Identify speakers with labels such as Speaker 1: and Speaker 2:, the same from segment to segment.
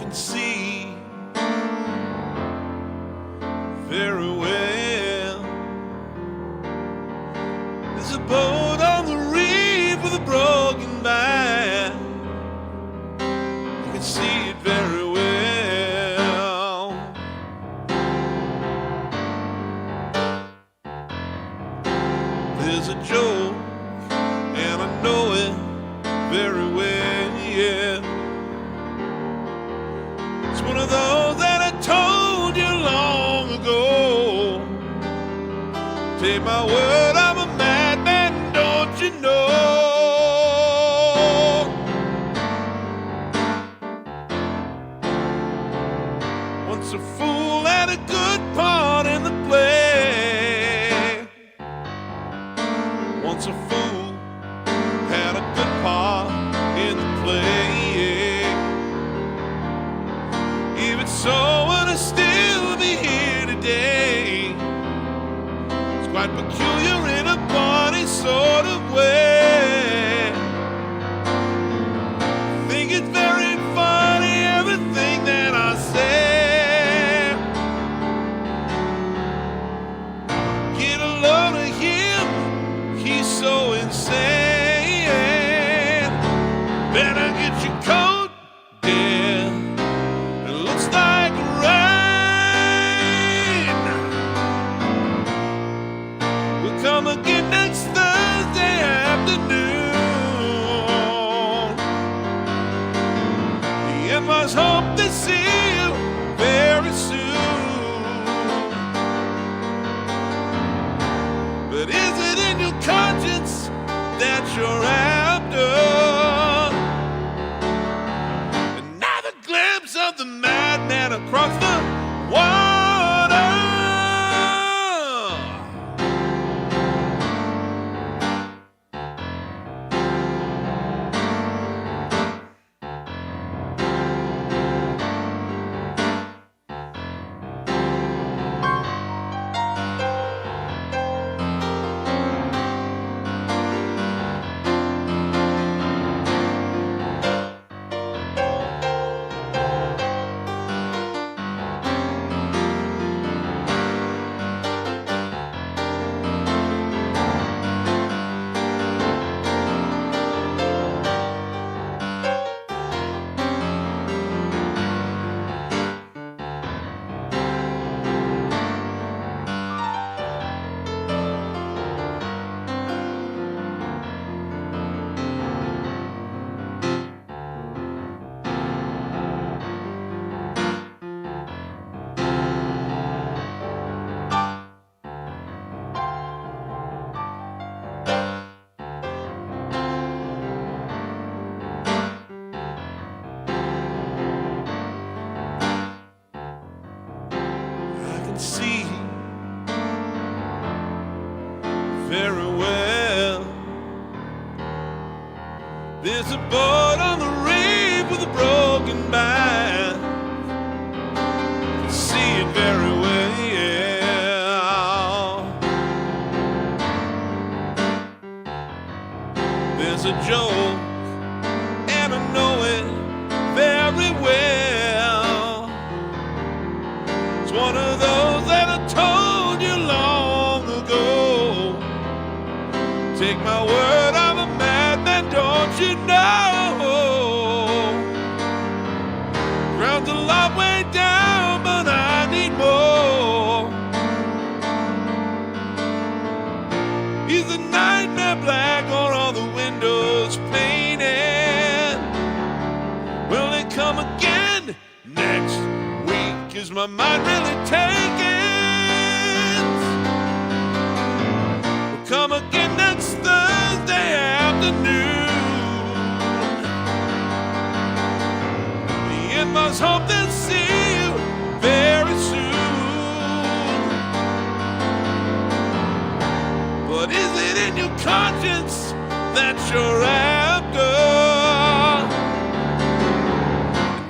Speaker 1: can see very well. There's a boat on the reef with a broken bow. You can see it very well. There's a joke, and I know it very well, yeah. It's one of those that I told you long ago. Take my word, I'm a madman, don't you know? Once a fool had a good part in the play. Once a fool had a good part in the play. Even so, would I still be here today? It's quite peculiar in a funny sort of way. I think it's very funny, everything that I say. Get a load of him, he's so insane. Better get your coat, dear. It looks like rain. We'll come again next Thursday afternoon. The Empire's hope they see you very soon. But is it in your conscience that you're after? Another glimpse of the madman across the water. See very well. There's a boat on the reef with a broken bow. See it very well. There's a joke, and I know it very well. It's one of those that I told you long ago. Take my word, I'm a madman, don't you know? Ground's a long way down, but I need more. He's a nightmare black on all the windows painted. Will they come again next week? Is my mind really taken? We'll come again next Thursday afternoon. The Empire's hope they'll see you very soon. But is it in your conscience that you're after?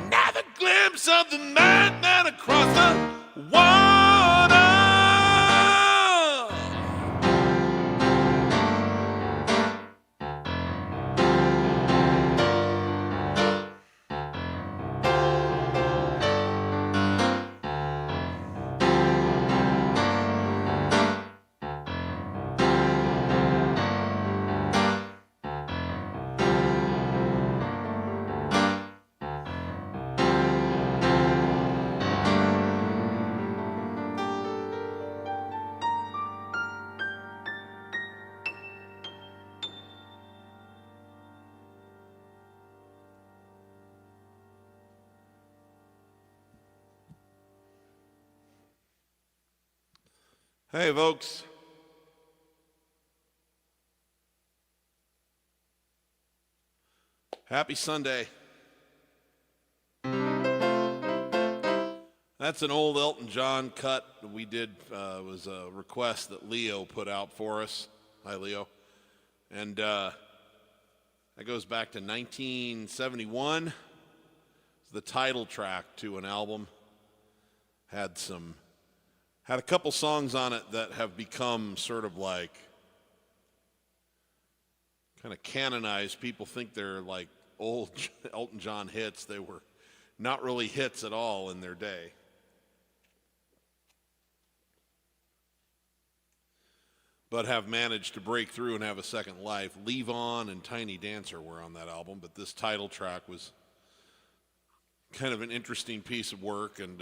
Speaker 1: Another glimpse of the madman across the water. Hey, folks. Happy Sunday. That's an old Elton John cut that we did. It was a request that Leo put out for us. Hi, Leo. And that goes back to 1971. It's the title track to an album. Had a couple songs on it that have become sort of like kind of canonized. People think they're like old Elton John hits. They were not really hits at all in their day. But have managed to break through and have a second life. Leave On and Tiny Dancer were on that album, but this title track was kind of an interesting piece of work, and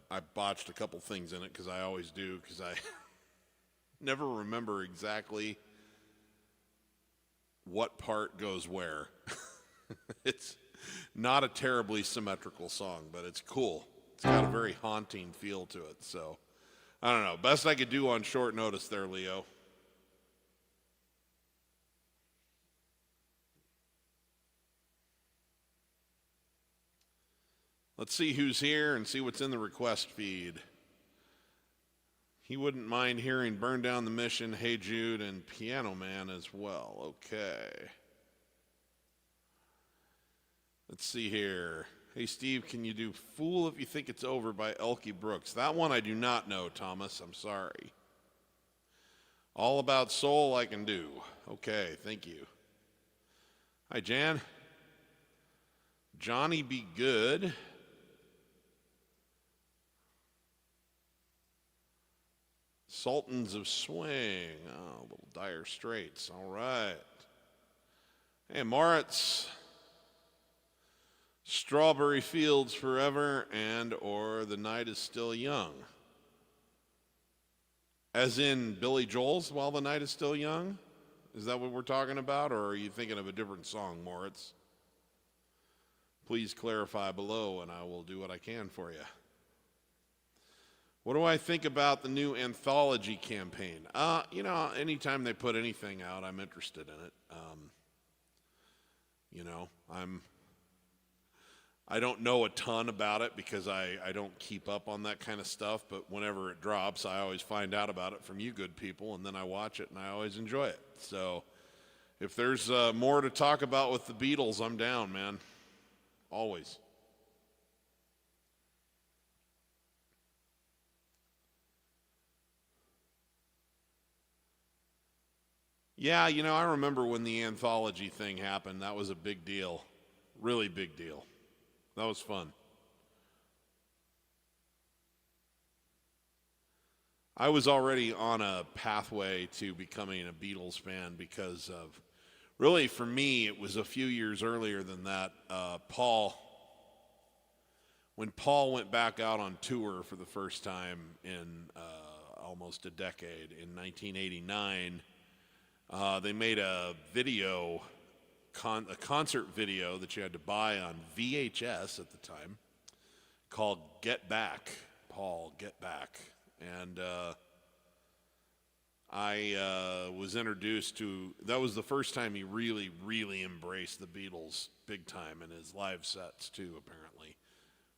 Speaker 1: I botched a couple things in it, because I always do, because I never remember exactly what part goes where. It's not a terribly symmetrical song, but it's cool. It's got a very haunting feel to it, so I don't know. Best I could do on short notice there, Leo. Let's see who's here and see what's in the request feed. He wouldn't mind hearing Burn Down the Mission, Hey Jude, and Piano Man as well. Okay. Let's see here. Hey, Steve, can you do Fool If You Think It's Over by Elkie Brooks? That one I do not know, Thomas. I'm sorry. All About Soul I can do. Okay, thank you. Hi, Jan. Johnny Be Good. Sultans of Swing. Oh, little Dire Straits. All right. Hey, Moritz. Strawberry Fields Forever and or The Night Is Still Young. As in Billy Joel's While the Night Is Still Young? Is that what we're talking about, or are you thinking of a different song, Moritz? Please clarify below and I will do what I can for you. What do I think about the new anthology campaign? Anytime they put anything out, I'm interested in it. I don't know a ton about it because I don't keep up on that kind of stuff, but whenever it drops, I always find out about it from you good people, and then I watch it, and I always enjoy it. So if there's more to talk about with the Beatles, I'm down, man. Always. Yeah, I remember when the anthology thing happened. That was a big deal. Really big deal. That was fun. I was already on a pathway to becoming a Beatles fan because of, really for me, it was a few years earlier than that. When Paul went back out on tour for the first time in almost a decade, in 1989, they made a video, a concert video that you had to buy on VHS at the time called Get Back, Paul, Get Back. And I was introduced to, that was the first time he really, really embraced the Beatles big time in his live sets too, apparently,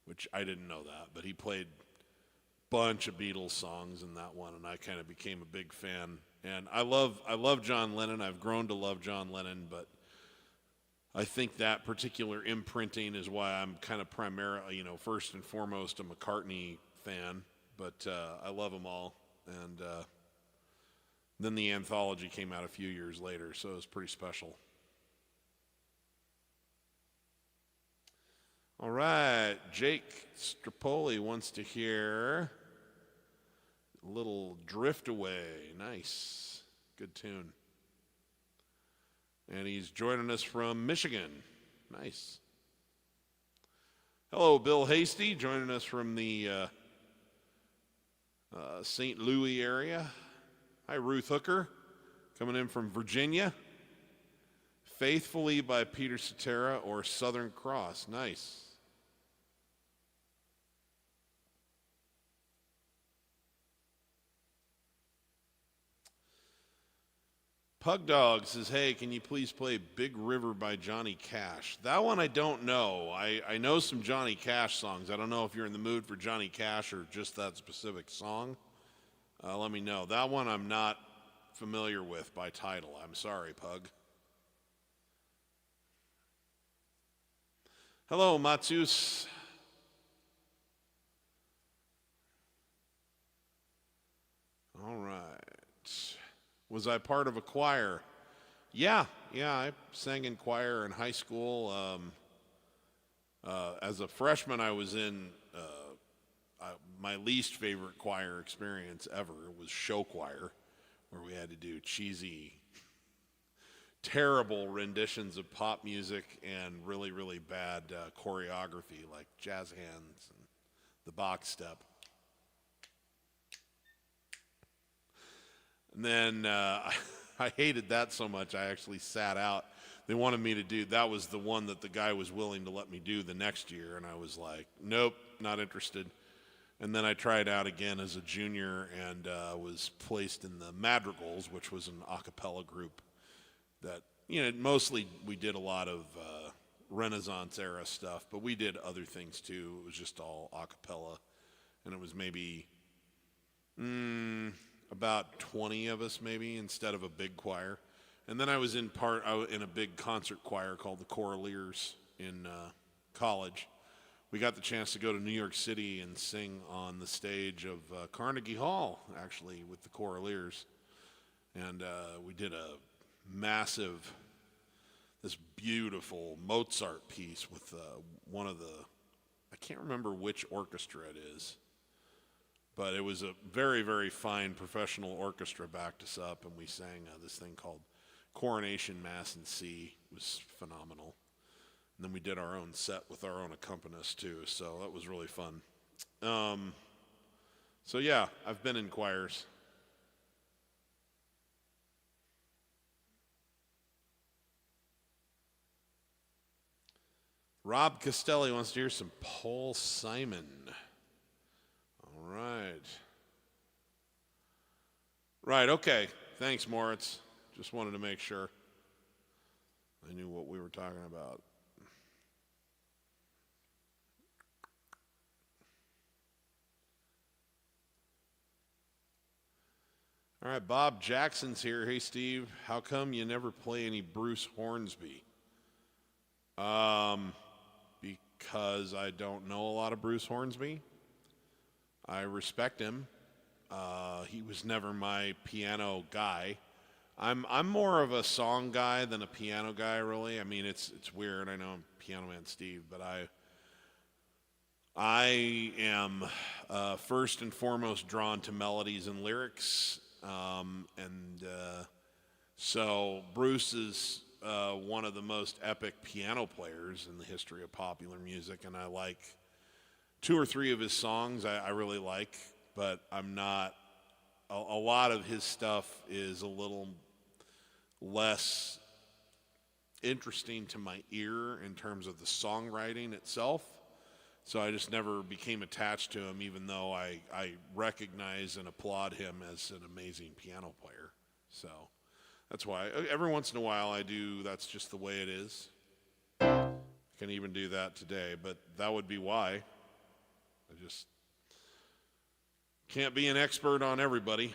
Speaker 1: which I didn't know that, but he played a bunch of Beatles songs in that one, and I kind of became a big fan. And I love John Lennon. I've grown to love John Lennon, but I think that particular imprinting is why I'm kind of primarily, first and foremost a McCartney fan, but I love them all. And then the anthology came out a few years later, so it was pretty special. All right, Jake Strapoli wants to hear a little Drift Away. Nice. Good tune. And he's joining us from Michigan. Nice. Hello, Bill Hasty, joining us from the St. Louis area. Hi, Ruth Hooker, coming in from Virginia. Faithfully by Peter Cetera or Southern Cross. Nice. Pug Dog says, hey, can you please play Big River by Johnny Cash? That one I don't know. I know some Johnny Cash songs. I don't know if you're in the mood for Johnny Cash or just that specific song. Let me know. That one I'm not familiar with by title. I'm sorry, Pug. Hello, Matsus. All right. Was I part of a choir? Yeah, I sang in choir in high school. As a freshman, I was in my least favorite choir experience ever. It was show choir, where we had to do cheesy, terrible renditions of pop music and really, really bad choreography like jazz hands and the box step. And then I hated that so much I actually sat out. They wanted me to do, that was the one that the guy was willing to let me do the next year, and I was like, nope, not interested. And then I tried out again as a junior and was placed in the Madrigals, which was an a cappella group that, mostly we did a lot of Renaissance era stuff, but we did other things too. It was just all a cappella, and it was maybe about 20 of us maybe instead of a big choir. And then I was in a big concert choir called the Choraleers in college. We got the chance to go to New York City and sing on the stage of Carnegie Hall, actually, with the Choraleers. And we did a massive, this beautiful Mozart piece with one of the, I can't remember which orchestra it is, but it was a very, very fine professional orchestra backed us up, and we sang this thing called Coronation Mass in C. It was phenomenal. And then we did our own set with our own accompanist too, so that was really fun. So yeah, I've been in choirs. Rob Castelli wants to hear some Paul Simon. All right. Right, okay. Thanks, Moritz. Just wanted to make sure I knew what we were talking about. All right, Bob Jackson's here. Hey, Steve, how come you never play any Bruce Hornsby? Because I don't know a lot of Bruce Hornsby. I respect him. He was never my piano guy. I'm more of a song guy than a piano guy, really. I mean, it's weird. I know I'm Piano Man Steve, but I am first and foremost drawn to melodies and lyrics. So Bruce is one of the most epic piano players in the history of popular music, and I like 2 or 3 of his songs I really like, but I'm not, a lot of his stuff is a little less interesting to my ear in terms of the songwriting itself. So I just never became attached to him, even though I recognize and applaud him as an amazing piano player. So that's why every once in a while I do, that's just the way it is. I can even do that today, but that would be why. I just can't be an expert on everybody.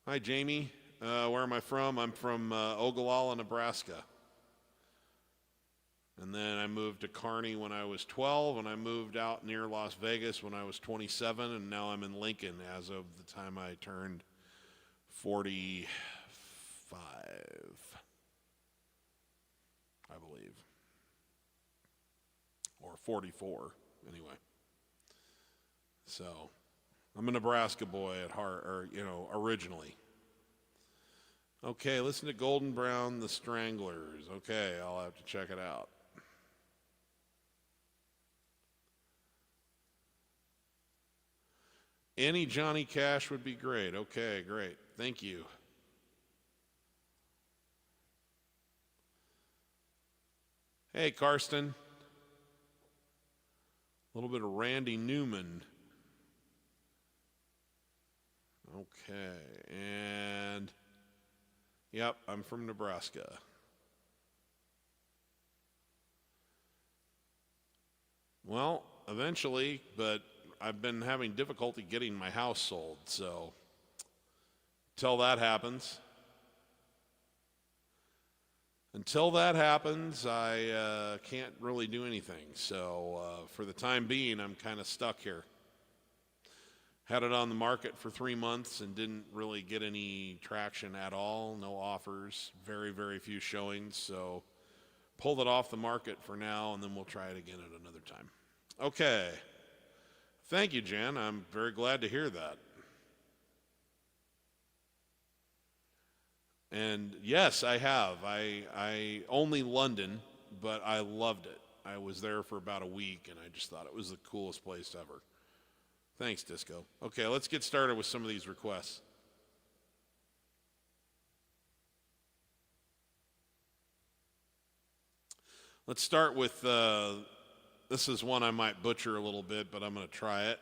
Speaker 1: Hi, Jamie. Where am I from? I'm from Ogallala, Nebraska. And then I moved to Kearney when I was 12, and I moved out near Las Vegas when I was 27, and now I'm in Lincoln as of the time I turned 45, I believe. Or 44, anyway. So, I'm a Nebraska boy at heart, or, originally. Okay, listen to Golden Brown, The Stranglers. Okay, I'll have to check it out. Any Johnny Cash would be great. Okay, great. Thank you. Hey, Karsten. A little bit of Randy Newman. Okay, and yep, I'm from Nebraska. Well, eventually, but I've been having difficulty getting my house sold, so until that happens, I can't really do anything. So for the time being, I'm kind of stuck here. Had it on the market for 3 months and didn't really get any traction at all. No offers, very, very few showings. So pulled it off the market for now, and then we'll try it again at another time. Okay. Thank you, Jan. I'm very glad to hear that. And yes, I have. I only London, but I loved it. I was there for about a week, and I just thought it was the coolest place ever. Thanks, Disco. Okay, let's get started with some of these requests. Let's start with, this is one I might butcher a little bit, but I'm going to try it.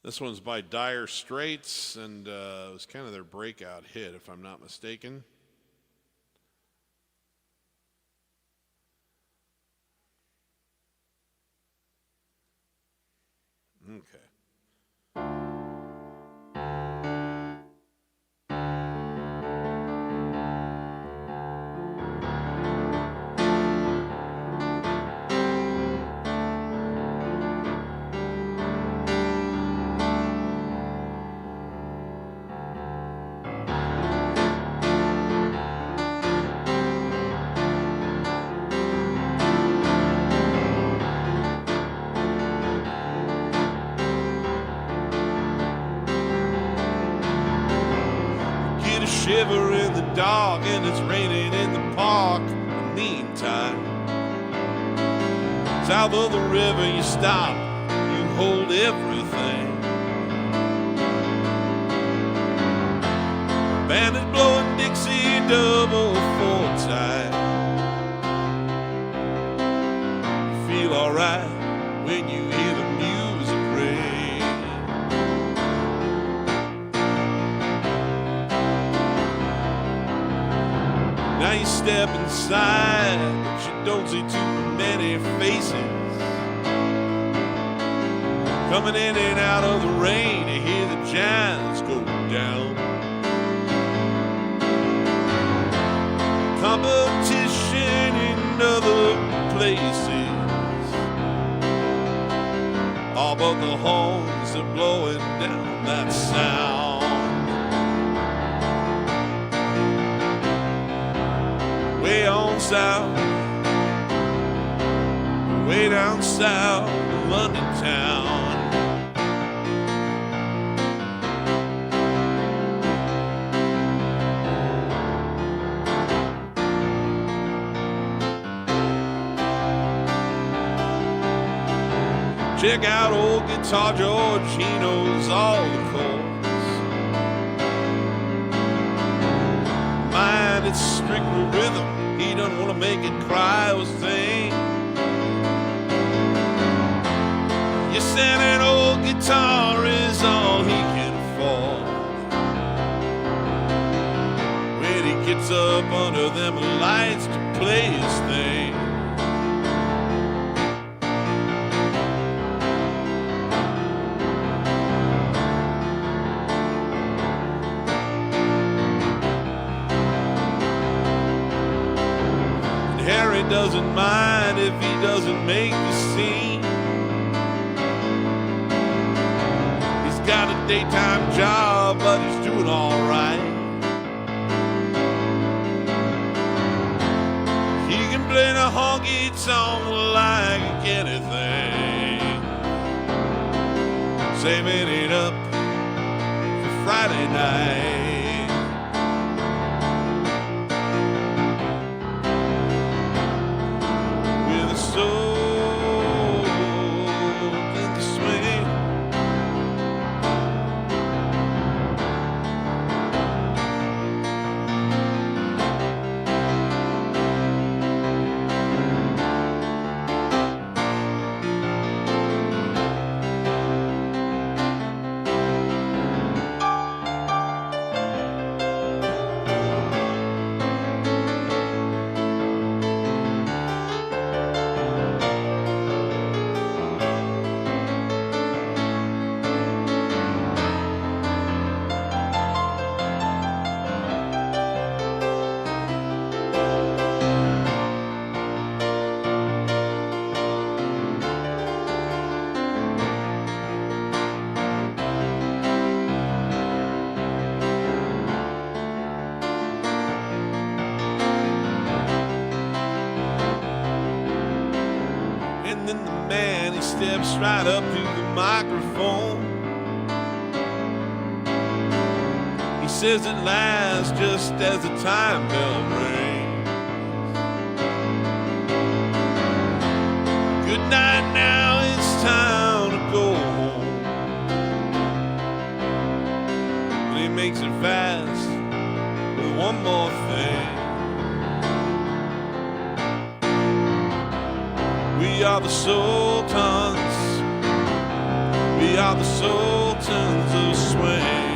Speaker 1: This one's by Dire Straits, and it was kind of their breakout hit, if I'm not mistaken. Okay. Shiver in the dark and it's raining in the park. In the meantime, south of the river you stop, you hold everything. Band is blowing Dixie double four time. You feel alright when you hear the music ring. Now you step inside, but you don't see too many faces. Coming in and out of the rain, you hear the giants go down. Competition in other places, all but the horns are blowing down that sound. Way on south, way down south, London town. Check out old Guitar George, he knows all the chords. Mine, it's strictly rhythm. He doesn't want to make it cry or sing. You said an old guitar is all he can afford. When he gets up under them lights to play his thing. Doesn't mind if he doesn't make the scene. He's got a daytime job, but he's doing all right. He can play the honky tonk like anything, saving it up for Friday night. steps right up to the microphone. He says it lasts just as the time bell rings. Good night now, it's time to go home. But he makes it fast with one more thing. We are the sultans. We are the sultans of swing.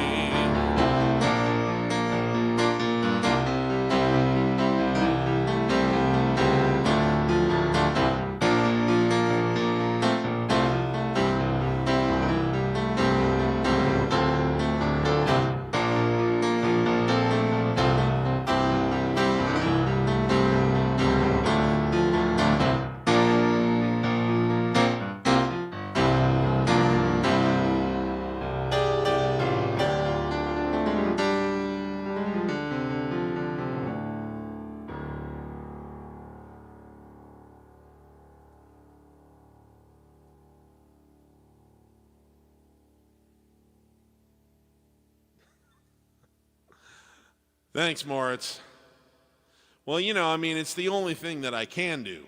Speaker 1: Thanks, Moritz. Well, you know, I mean, it's the only thing that I can do.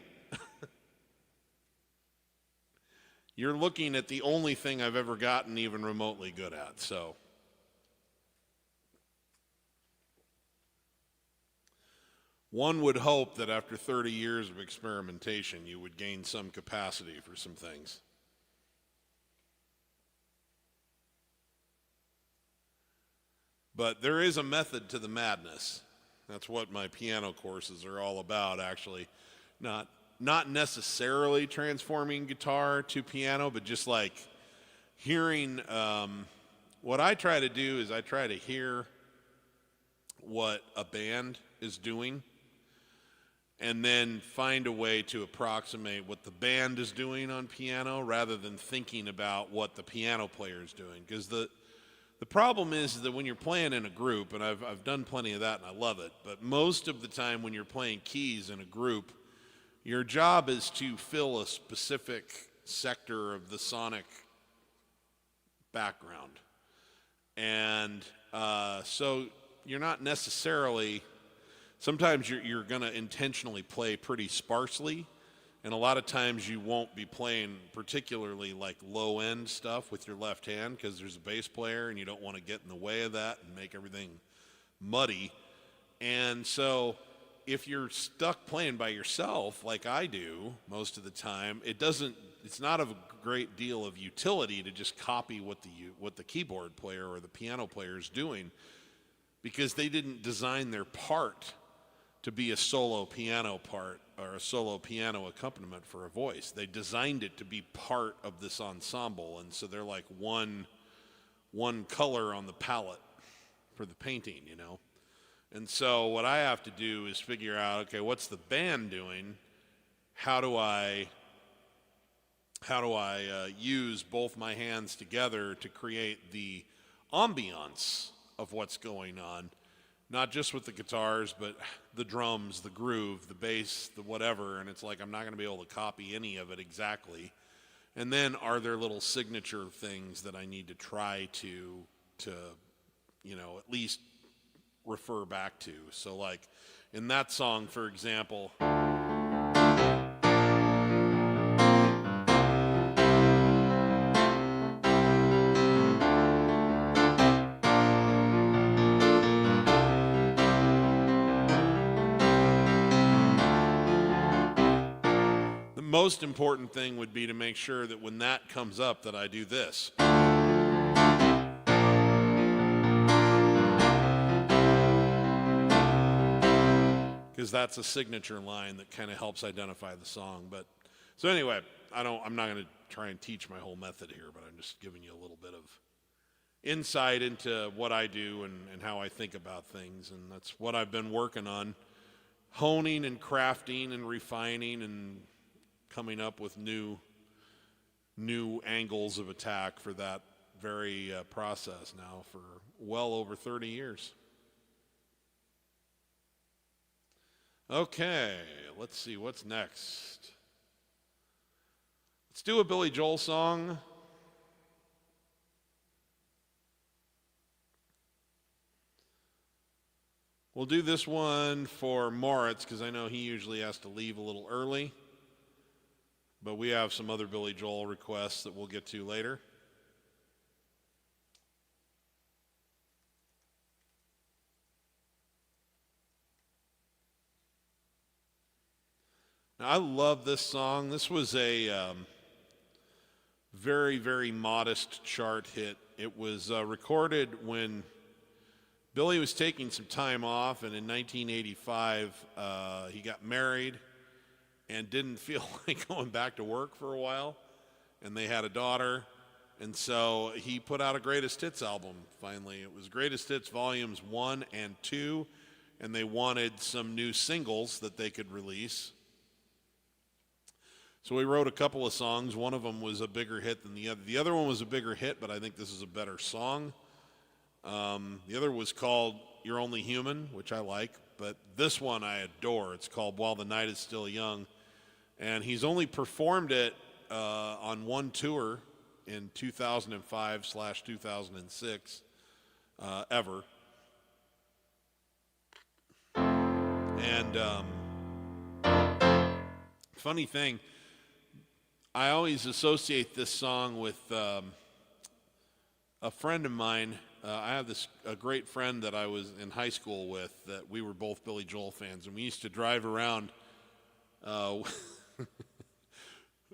Speaker 1: You're looking at the only thing I've ever gotten even remotely good at, so. One would hope that after 30 years of experimentation, you would gain some capacity for some things. But there is a method to the madness. That's what my piano courses are all about, actually. Not necessarily transforming guitar to piano, but just like hearing. What I try to do is I try to hear what a band is doing and then find a way to approximate what the band is doing on piano rather than thinking about what the piano player is doing. Because the problem is that when you're playing in a group, and I've done plenty of that and I love it, but most of the time when you're playing keys in a group, your job is to fill a specific sector of the sonic background. And so you're not necessarily, sometimes you're going to intentionally play pretty sparsely, and a lot of times you won't be playing particularly like low-end stuff with your left hand because there's a bass player and you don't want to get in the way of that and make everything muddy. And so if you're stuck playing by yourself like I do most of the time, it's not of a great deal of utility to just copy what the keyboard player or the piano player is doing, because they didn't design their part to be a solo piano part or a solo piano accompaniment for a voice. They designed it to be part of this ensemble, and so they're like one color on the palette for the painting, you know. And so what I have to do is figure out, okay, what's the band doing? How do I use both my hands together to create the ambiance of what's going on? Not just with the guitars, but the drums, the groove, the bass, the whatever. And it's like I'm not going to be able to copy any of it exactly. And then are there little signature things that I need to try to at least refer back to? So like in that song, for example, most important thing would be to make sure that when that comes up that I do this. Because that's a signature line that kind of helps identify the song. But so anyway, I'm not going to try and teach my whole method here, but I'm just giving you a little bit of insight into what I do and how I think about things, and that's what I've been working on, honing and crafting and refining and coming up with new angles of attack for that very process now for well over 30 years. Okay, let's see what's next. Let's do a Billy Joel song. We'll do this one for Moritz because I know he usually has to leave a little early. But we have some other Billy Joel requests that we'll get to later. Now, I love this song. This was a very, very modest chart hit. It was recorded when Billy was taking some time off, and in 1985, he got married and didn't feel like going back to work for a while, and they had a daughter, and so he put out a Greatest Hits album, finally. It was Greatest Hits Volumes 1 and 2, and they wanted some new singles that they could release. So he wrote a couple of songs. One of them was a bigger hit than the other. The other one was a bigger hit, but I think this is a better song. The other was called You're Only Human, which I like, but this one I adore. It's called While the Night is Still Young, and he's only performed it on one tour in 2005/2006 ever. And funny thing, I always associate this song with a friend of mine. I have a great friend that I was in high school with, that we were both Billy Joel fans, and we used to drive around. I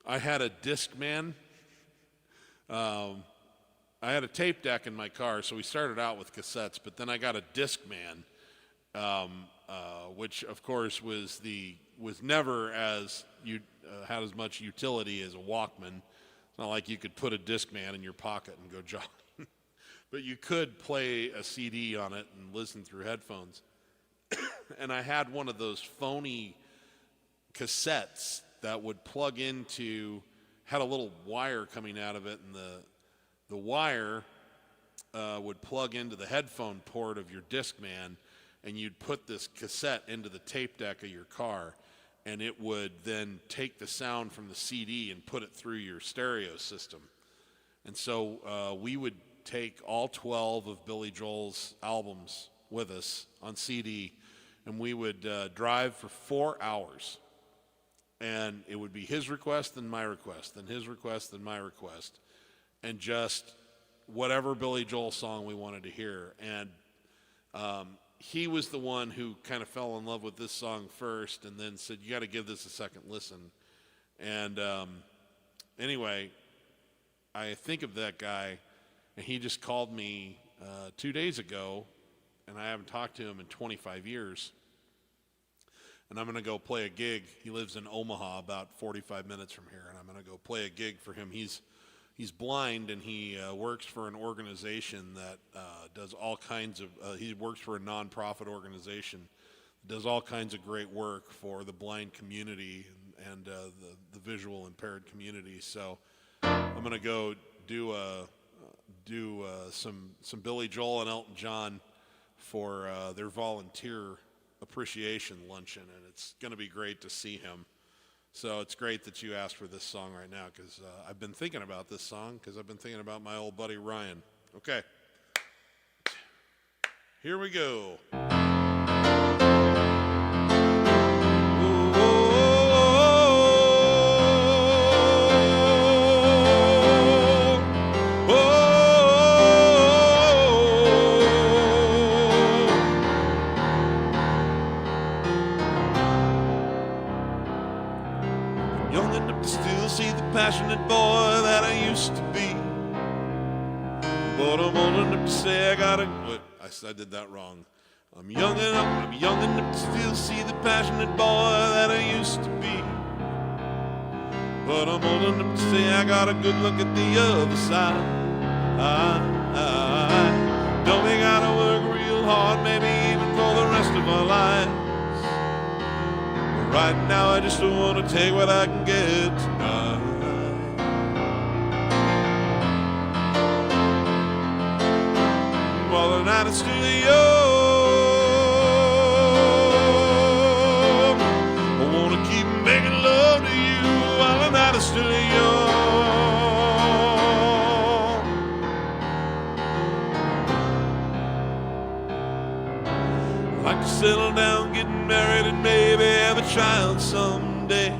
Speaker 1: had a Discman. I had a tape deck in my car, so we started out with cassettes, but then I got a Discman, which of course was never as had as much utility as a Walkman. It's not like you could put a Discman in your pocket and go jogging. But you could play a CD on it and listen through headphones. And I had one of those phony cassettes that would plug into, had a little wire coming out of it, and the wire would plug into the headphone port of your Discman, and you'd put this cassette into the tape deck of your car, and it would then take the sound from the CD and put it through your stereo system. And so we would take all 12 of Billy Joel's albums with us on CD, and we would drive for 4 hours. And it would be his request and my request, and his request and my request, and just whatever Billy Joel song we wanted to hear. And he was the one who kind of fell in love with this song first and then said, you got to give this a second listen. And anyway, I think of that guy, and he just called me 2 days ago, and I haven't talked to him in 25 years. And I'm going to go play a gig. He lives in Omaha, about 45 minutes from here, and I'm going to go play a gig for him. He's blind, and he works for an organization that does all kinds of, he works for a nonprofit organization, does all kinds of great work for the blind community and the visual impaired community. So I'm going to go do some Billy Joel and Elton John for their volunteer appreciation luncheon, and it's going to be great to see him. So it's great that you asked for this song right now, because I've been thinking about this song because I've been thinking about my old buddy Ryan. Okay, here we go. Passionate boy that I used to be, but I'm old enough to say I gotta. Wait, I did that wrong. I'm young enough to still see the passionate boy that I used to be, but I'm old enough to say I got a good look at the other side. Don't we gotta work real hard, maybe even for the rest of our lives? But right now I just don't want to take what I can get tonight. While the night is still young, I wanna keep making love to you while the night is still young. Like to settle down, getting married, and maybe have a child someday.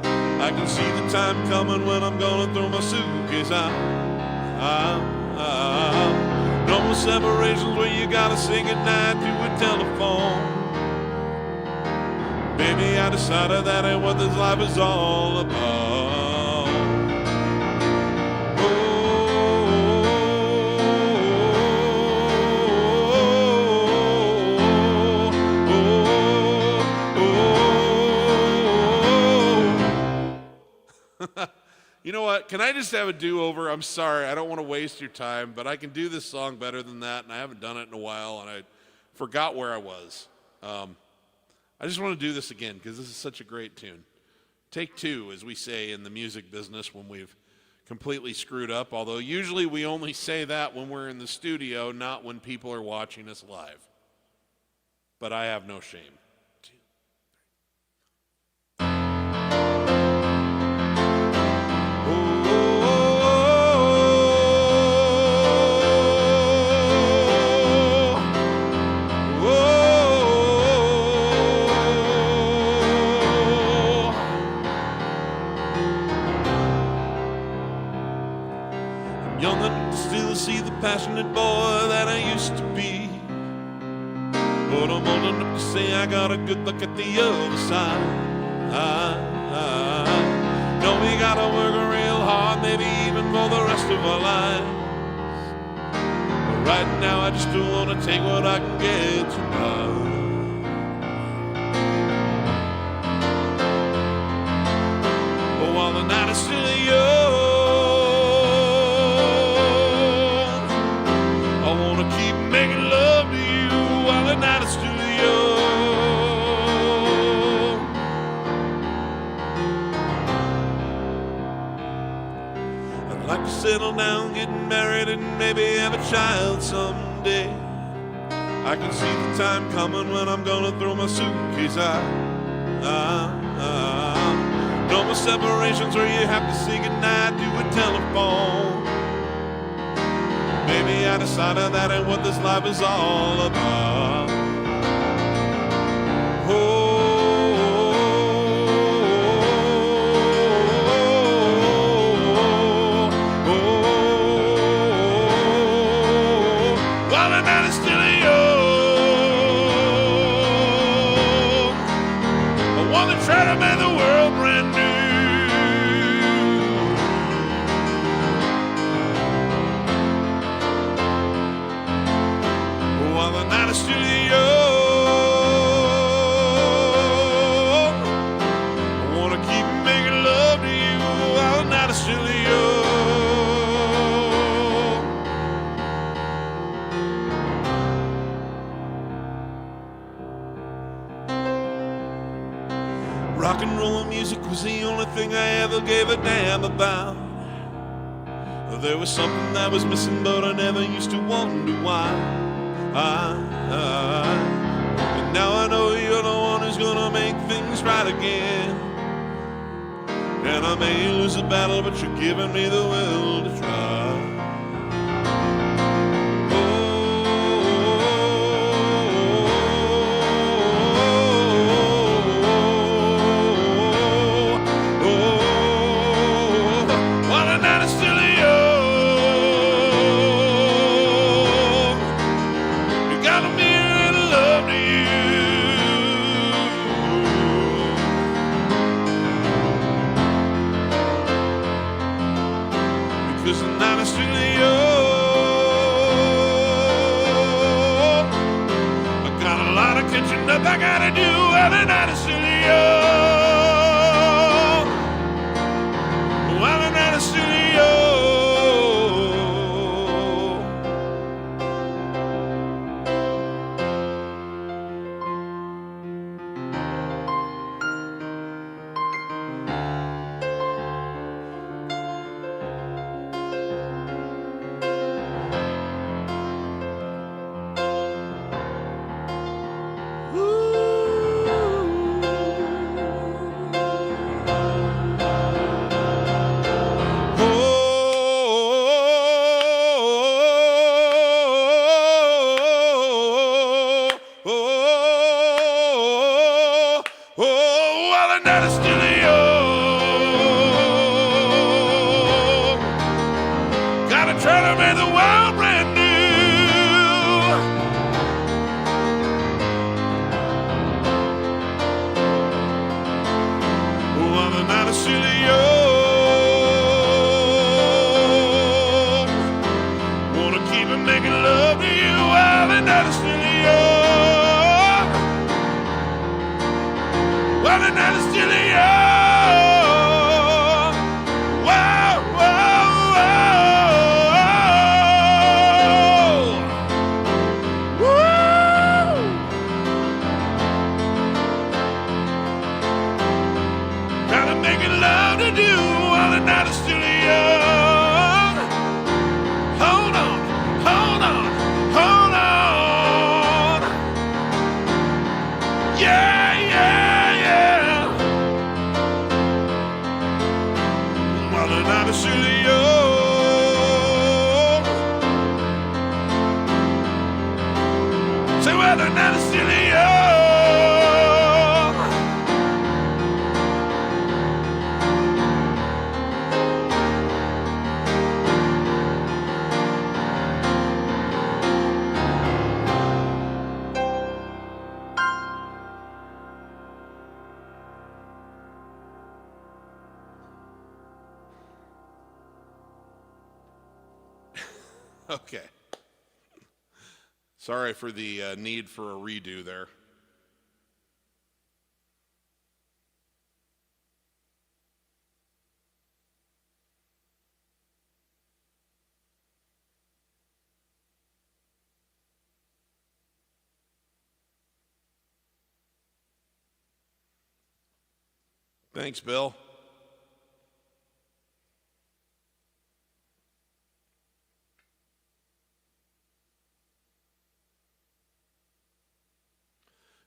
Speaker 1: I can see the time coming when I'm gonna throw my suitcase out. No more separations where you gotta say goodnight through a telephone. Baby, I decided that ain't what this life is all about. You know what? Can I just have a do-over? I'm sorry. I don't want to waste your time, but I can do this song better than that, and I haven't done it in a while, and I forgot where I was. I just want to do this again because this is such a great tune. Take two, as we say in the music business when we've completely screwed up, although usually we only say that when we're in the studio, not when people are watching us live. But I have no shame. Young and still see the passionate boy that I used to be. But I'm old enough to say I got a good look at the other side. Know we gotta work real hard, maybe even for the rest of our lives. But right now I just don't wanna take what I can get tonight. But while the night is still young, settle down, getting married, and maybe have a child someday. I can see the time coming when I'm gonna throw my suitcase out. No more separations where you have to say goodnight to a telephone. Maybe I decided that ain't what this life is all about. Try to make the world brand new. While the night is still young, I wanna keep making love to you while the night is still young. Rock and roll music was the only thing I ever gave a damn about. There was something that was missing, but I never used to wonder why. And now I know you're the one who's gonna make things right again. And I may lose the battle, but you're giving me the will to try. Cause the night is still young. I got a lot of catching up I gotta do, and the night is still young. While the night is still young. Oh, that is still yours. Gotta try to make the world brand new. While the night is still yours. Wanna keep it making love to you while the night is still yours. While the night is still yours. Wow, wow, wow. Woo! Gotta make it love to do while the night is still young. Hold on, hold on, hold on. Yeah, yeah, yeah. While the night is still young. Say while the night is still young. Okay. Sorry for the need for a redo there. Thanks, Bill.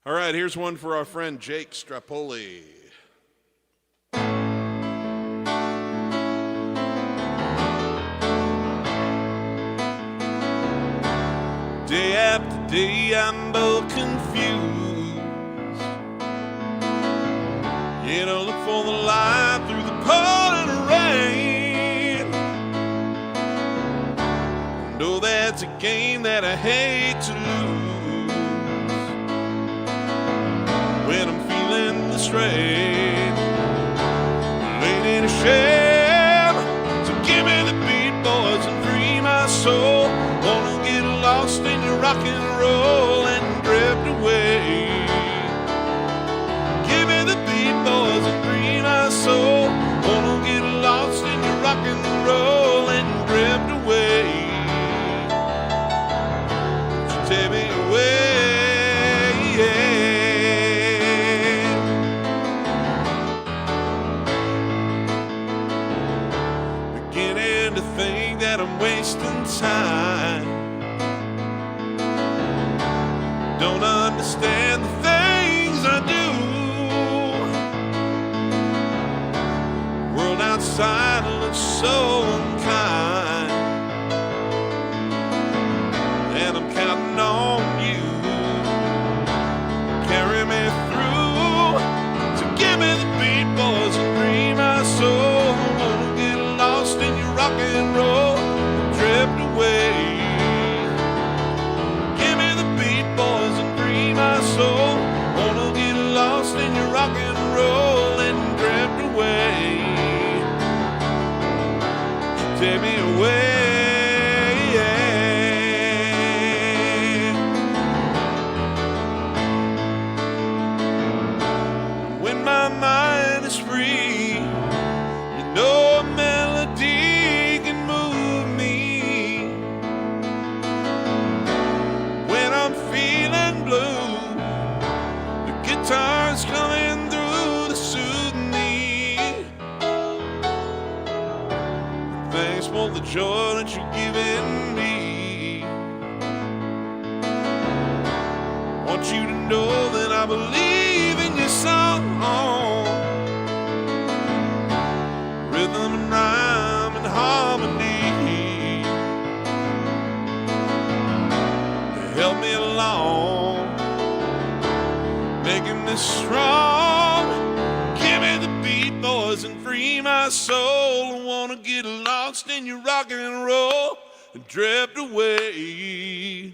Speaker 1: All right, here's one for our friend Jake Strapoli. Day after day, I'm both confused. You know, look for the light through the pouring rain. Know that's a game that I hate to lose. When I'm feeling the strain, ain't it a shame? So give me the beat, boys, and free my soul. Wanna get lost in your rock and roll and drift away. Give me the beat, boys, and free my soul. Wanna get lost in your rock and roll and drift away. So take me away. I'm wasting time. Don't understand the things I do. World outside looks so unkind, and I'm counting on you. Carry me through. So give me the beat, boys, and free my soul. Wanna get lost in your rock and roll. Drift away. Give me the beat, boys, and free my soul. Wanna get lost in your rock and roll and drift away. Take me away. When my mind is free, you know a melody can move me. When I'm feeling blue, the guitar's coming through to soothe me. Thanks for the joy that you're giving me. Want you to know that I believe in your song. Rhythm and rhyme and harmony. Help me along, making me strong. Give boys and free my soul. I wanna get lost in your rock and roll and drift away.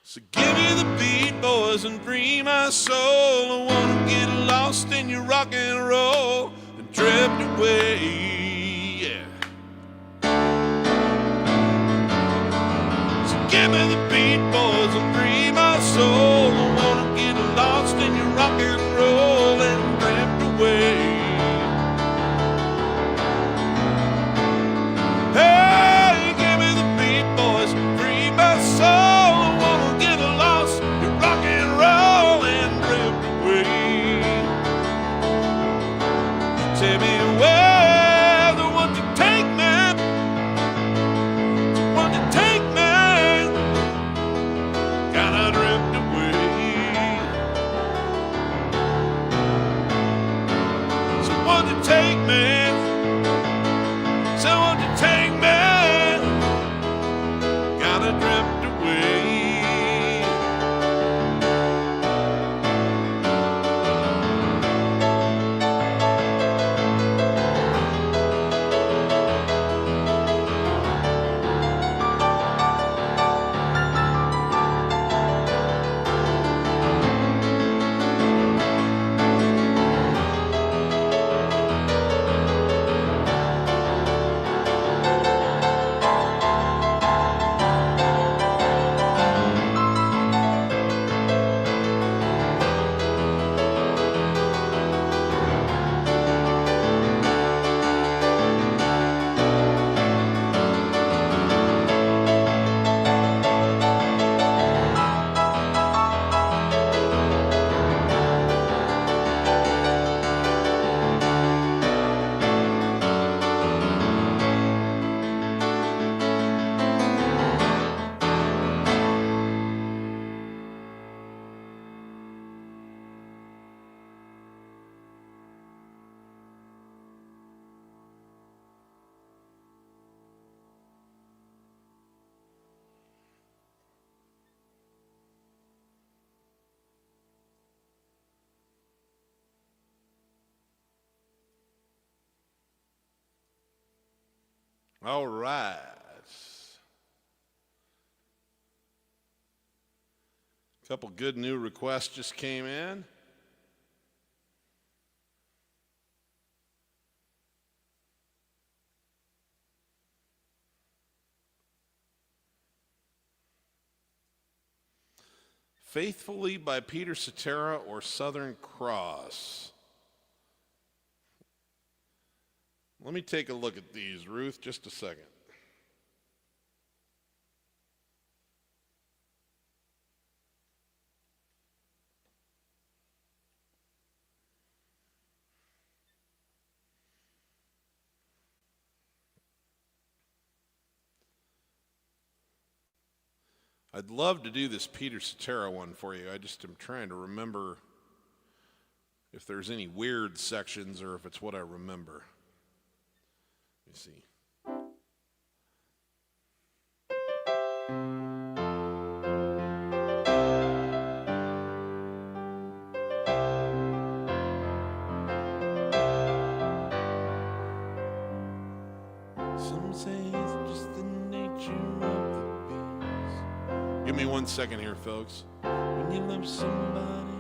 Speaker 1: So give me the beat, boys, and free my soul. I wanna get lost in your rock and roll and drift away. Yeah. So give me the beat, boys, and free my soul. I wanna get lost in your rock and roll and drift away. Hey, give me the beat, boys, free my soul. I wanna get lost in rock and roll and drift away. Tell me where the one to take me, the one to take me. Gotta drift away. Someone to take me, someone to take me. Gotta drift away. All right. A couple good new requests just came in. Faithfully by Peter Cetera or Southern Cross. Let me take a look at these, Ruth, just a second. I'd love to do this Peter Cetera one for you. I just am trying to remember if there's any weird sections or if it's what I remember. Let me see. Some say it's just the nature of the beast. Give me 1 second here, folks. When you love somebody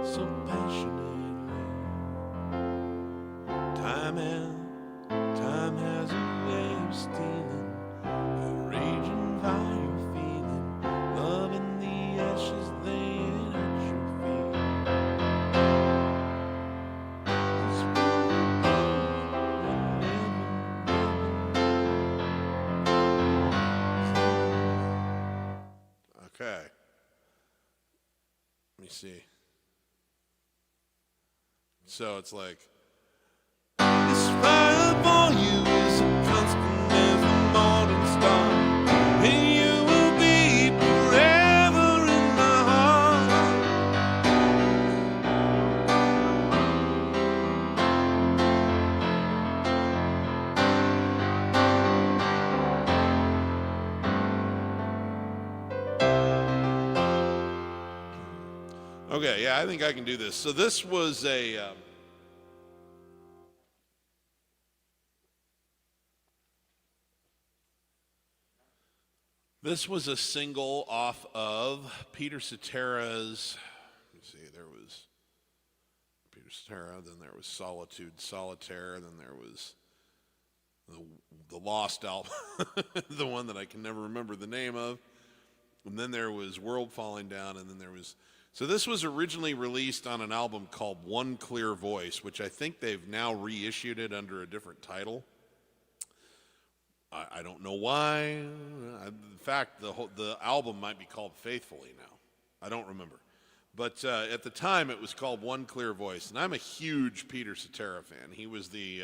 Speaker 1: so passionately, time has a way of stealing a raging fire feeling, love in the ashes laying at your feet. Okay. Let me see. So it's like, this fire for you is a constant as the morning star, and you will be forever in my heart. Okay, yeah, I think I can do this. So this was a... this was a single off of Peter Cetera's... Let's see, there was Peter Cetera, then there was Solitude Solitaire, then there was the Lost album, the one that I can never remember the name of, and then there was World Falling Down, and then there was... So this was originally released on an album called One Clear Voice, which I think they've now reissued it under a different title. I don't know why. In fact, the album might be called Faithfully now. I don't remember. But at the time, it was called One Clear Voice. And I'm a huge Peter Cetera fan. He was the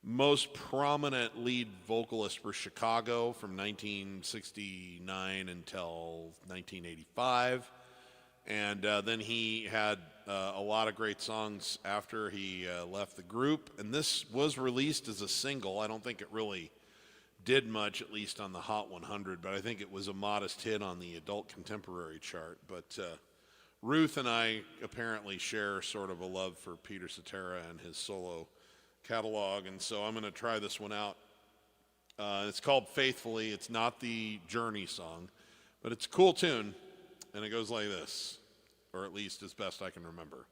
Speaker 1: most prominent lead vocalist for Chicago from 1969 until 1985. And then he had a lot of great songs after he left the group. And this was released as a single. I don't think it really did much, at least on the Hot 100, but I think it was a modest hit on the adult contemporary chart. But Ruth and I apparently share sort of a love for Peter Cetera and his solo catalog, and so I'm going to try this one out. It's called Faithfully. It's not the Journey song, but it's a cool tune, and it goes like this, or at least as best I can remember.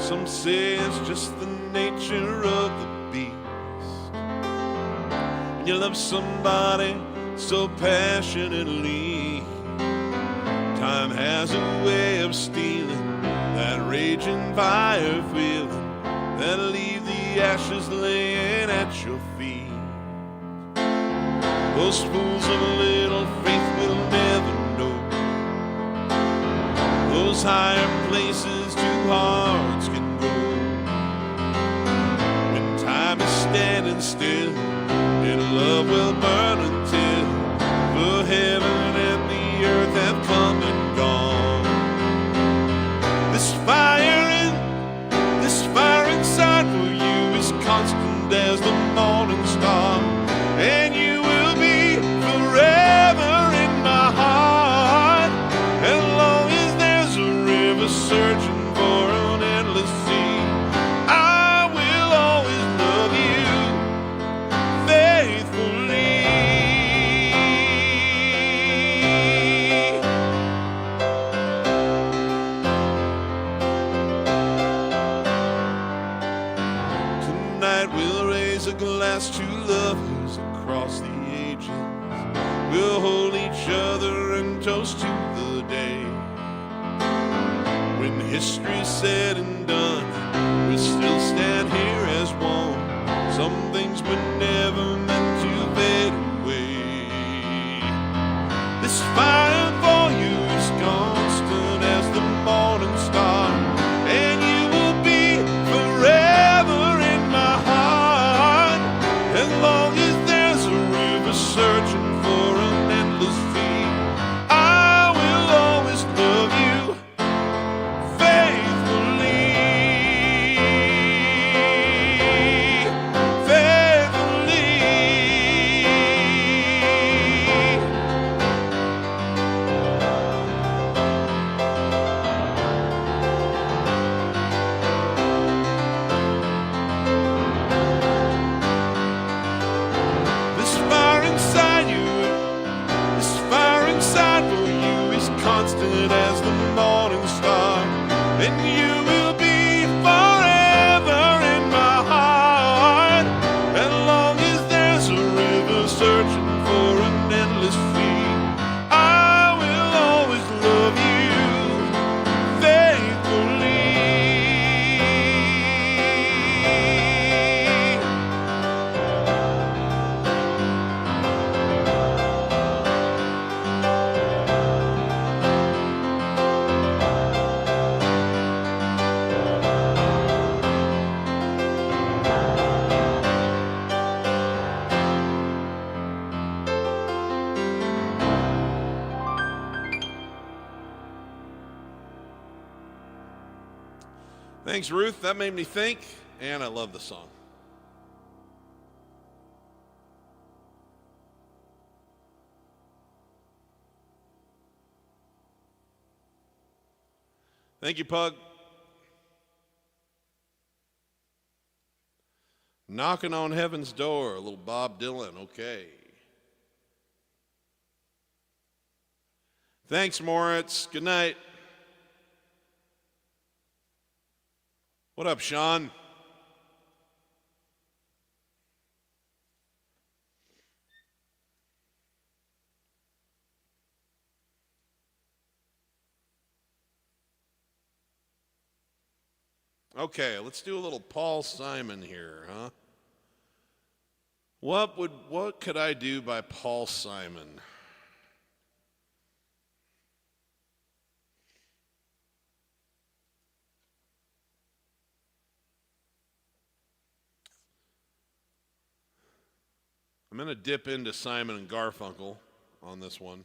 Speaker 1: Some say it's just the nature of the beast. When you love somebody so passionately, time has a way of stealing that raging fire feeling that'll leave the ashes laying at your feet. Those fools of little faith will never know those higher places two hearts can go. When time is standing still and love will burn until the heaven and the earth have come and gone. This fire inside for you is constant as the morning star, and you will be forever in my heart, as long as there's a river searching for an endless sea. I will always love you faithfully. Tonight we'll raise a glass to lovers across the ages. We'll hold each other and toast to the day when history's said and done, we'll still stand here as one. Some things were never meant to fade away. This fire for you is constant as the morning star, and you will be forever in my heart, as long as there's a river searching for an endless sea. I will always love you faithfully. This fire inside for you is constant as the morning star, and you will be forever in my heart, as long as there's a river searching for an endless sea. I will always love you faithfully. Thanks, Ruth. That made me think. and I love the song. Thank you, Pug. Knocking on Heaven's Door, a little Bob Dylan, okay. Thanks, Moritz. Good night. What up, Sean? Okay, let's do a little Paul Simon here, huh? What could I do by Paul Simon? I'm going to dip into Simon and Garfunkel on this one.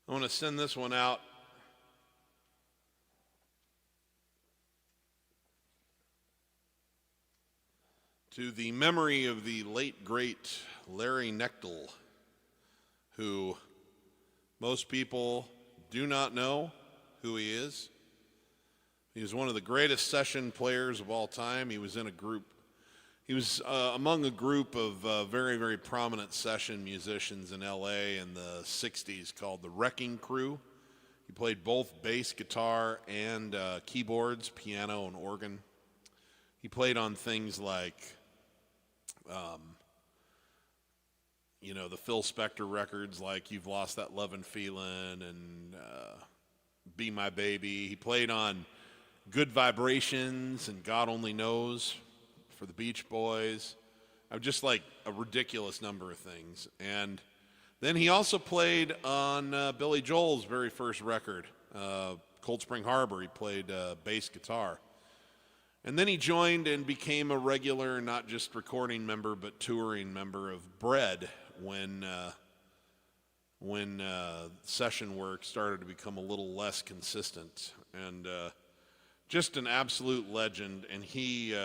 Speaker 1: I want to send this one out to the memory of the late, great Larry Knechtel, who most people do not know who he is. He was one of the greatest session players of all time. He was in a group. He was among a group of very, very prominent session musicians in L.A. in the 60s called the Wrecking Crew. He played both bass guitar and keyboards, piano and organ. He played on things like, the Phil Spector records like You've Lost That Lovin' Feelin' and Be My Baby. He played on Good Vibrations and God Only Knows for the Beach Boys. Just like a ridiculous number of things. And then he also played on Billy Joel's very first record, Cold Spring Harbor. He played bass guitar. And then he joined and became a regular, not just recording member, but touring member of Bread when session work started to become a little less consistent. And just an absolute legend. And he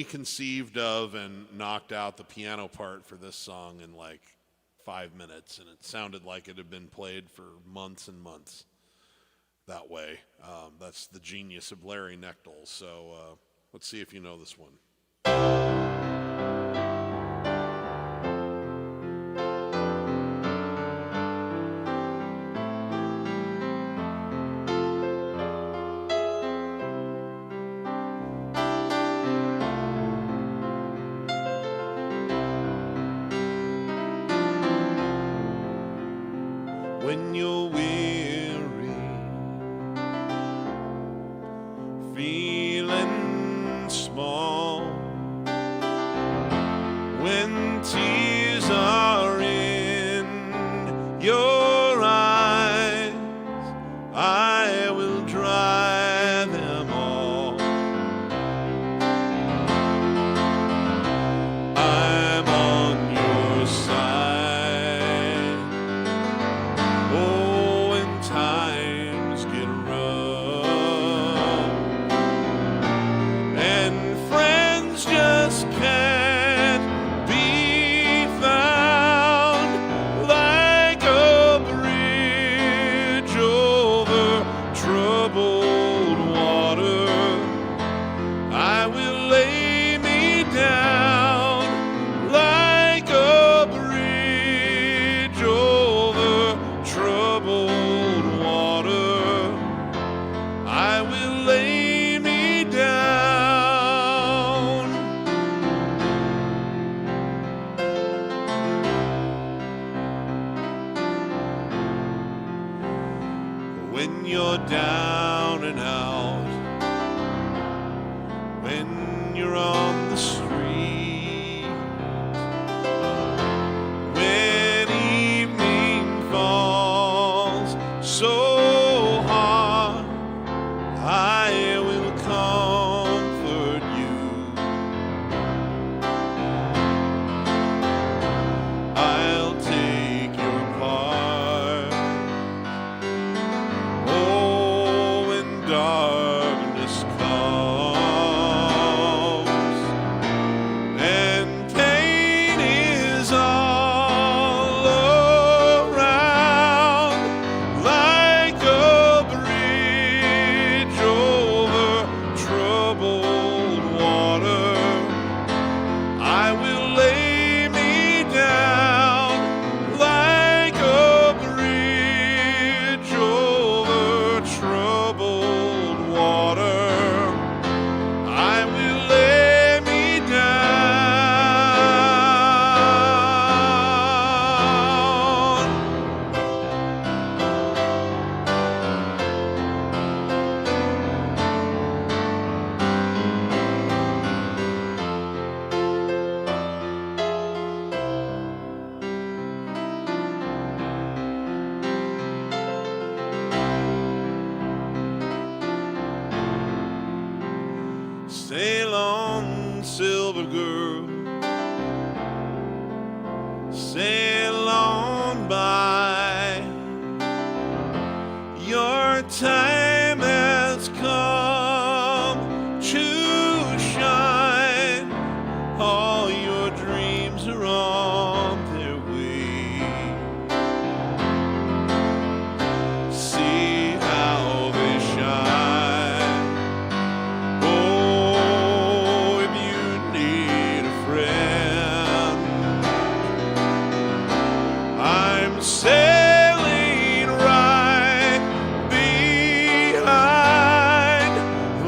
Speaker 1: conceived of and knocked out the piano part for this song in like 5 minutes, and it sounded like it had been played for months and months that way. That's the genius of Larry Knechtel. So let's see if you know this one. When you're weary, feeling small, when tears are in your eyes, I will dry them all. I'm on your side. Oh, when times get rough and friends just can't be found, like a bridge over troubled water, I will lay me down like a bridge over troubled water. I will lay me down. When you're down and out, when you're on the street, when evening sail on by. Your time has come to shine. All your dreams are on their way. See how they shine. Oh, if you need a friend, I'm sailing right behind,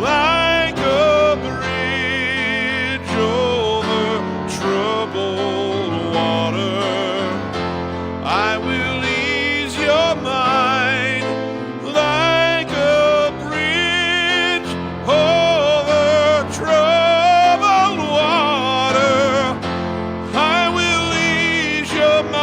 Speaker 1: like a bridge over troubled water. I will ease your mind, like a bridge over troubled water. I will ease your mind.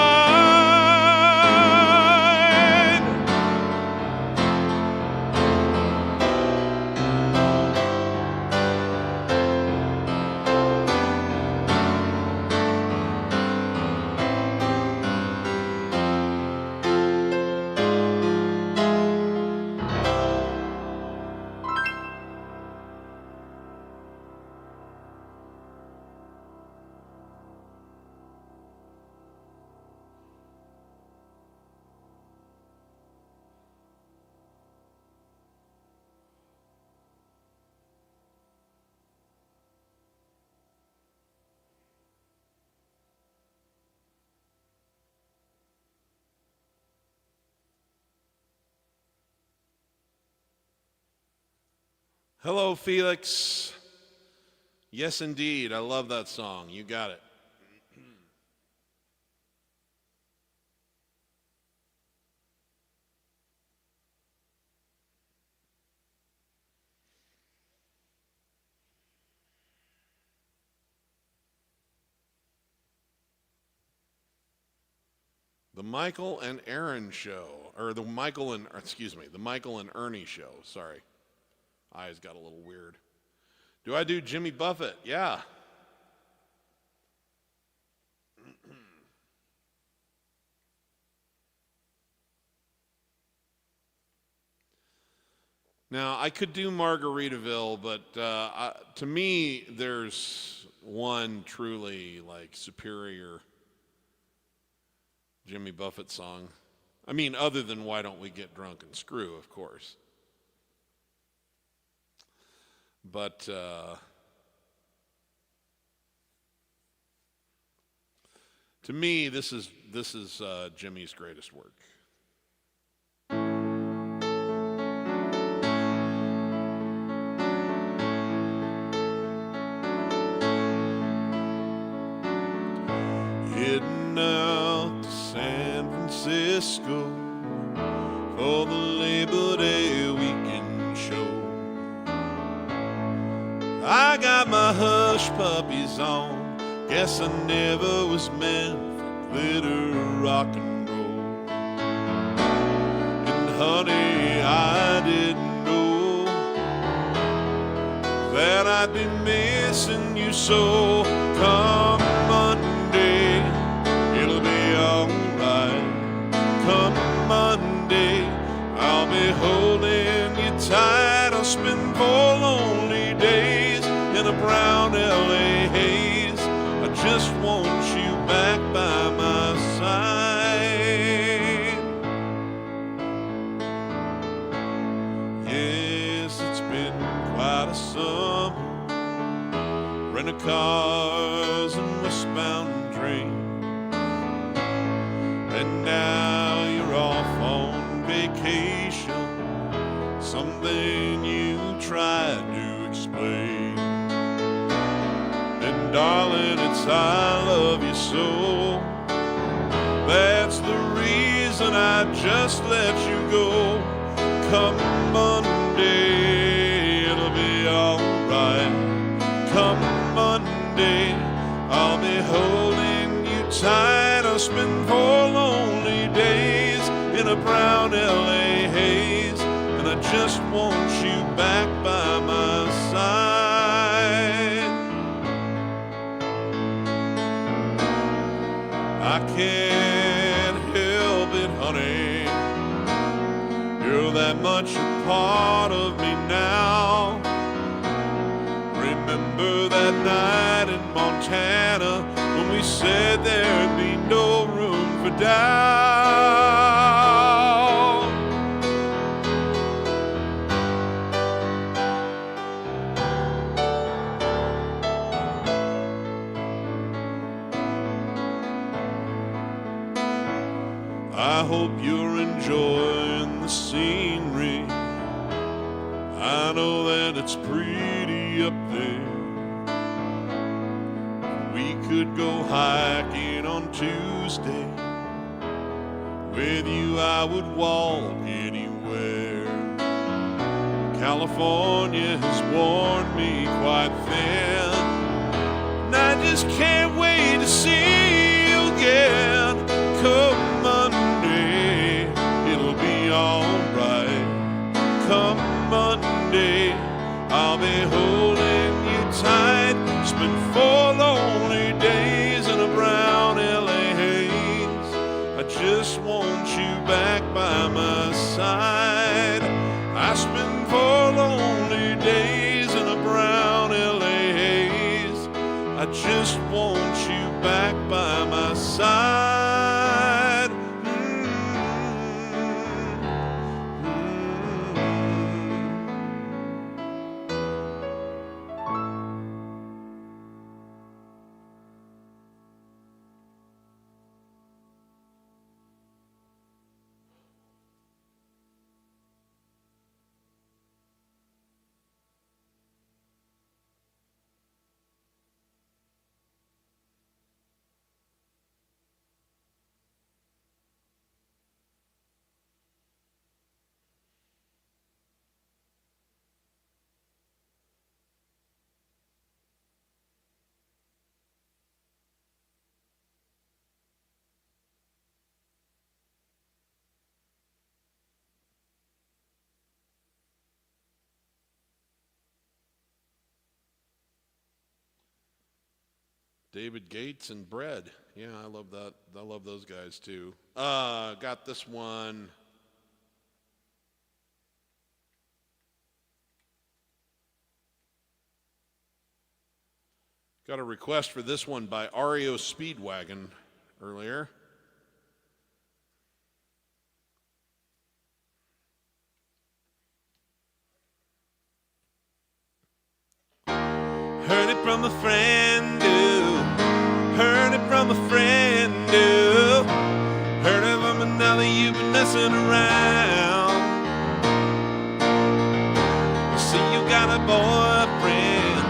Speaker 1: Hello, Felix. Yes, indeed. I love that song. You got it. The Michael and Aaron show, or the Michael and Ernie show. Sorry. Eyes got a little weird. Do I do Jimmy Buffett? Yeah. Now, I could do Margaritaville, but to me, there's one truly like superior Jimmy Buffett song. I mean, other than Why Don't We Get Drunk and Screw, of course. But to me, this is Jimmy's greatest work. Heading out to San Francisco for the Labor Day weekend show. I got my hush puppies on. Guess I never was meant for glitter rock and roll. And honey, I didn't know that I'd be missing you so. Come Monday, it'll be alright. Come Monday, I'll be holding you tight. I'll spend 4 lonely days in a brown LA haze. I just want you back by my side. Yes, it's been quite a summer. Rent-a-cars and westbound train. And now you're off on vacation. Something you tried to explain. And darling, it's I love you so. That's the reason I just let you go. Come Monday, it'll be alright. Come Monday, I'll be holding you tight. I'll spend 4 lonely days in a brown LA haze. And I just want you back by my side. I can't help it, honey. You're that much a part of me now. Remember that night in Montana when we said there'd be no room for doubt. I hope you're enjoying the scenery. I know that it's pretty up there. We could go hiking on Tuesday. With you I would walk anywhere. California has worn me quite thin, and I just can't wait to see you again. Come Monday, it'll be alright. Come Monday, I'll be holding you tight. Spent 4 lonely days in a brown LA haze. I just want you back by my side. I spent 4 lonely days in a brown LA haze. I just want you back by my side. David Gates and Bread. Yeah, I love that. I love those guys too. Got this one. Got a request for this one by REO Speedwagon earlier. Heard it from a friend, heard it from a friend, heard it from another, you've been messing around. See, you got a boyfriend,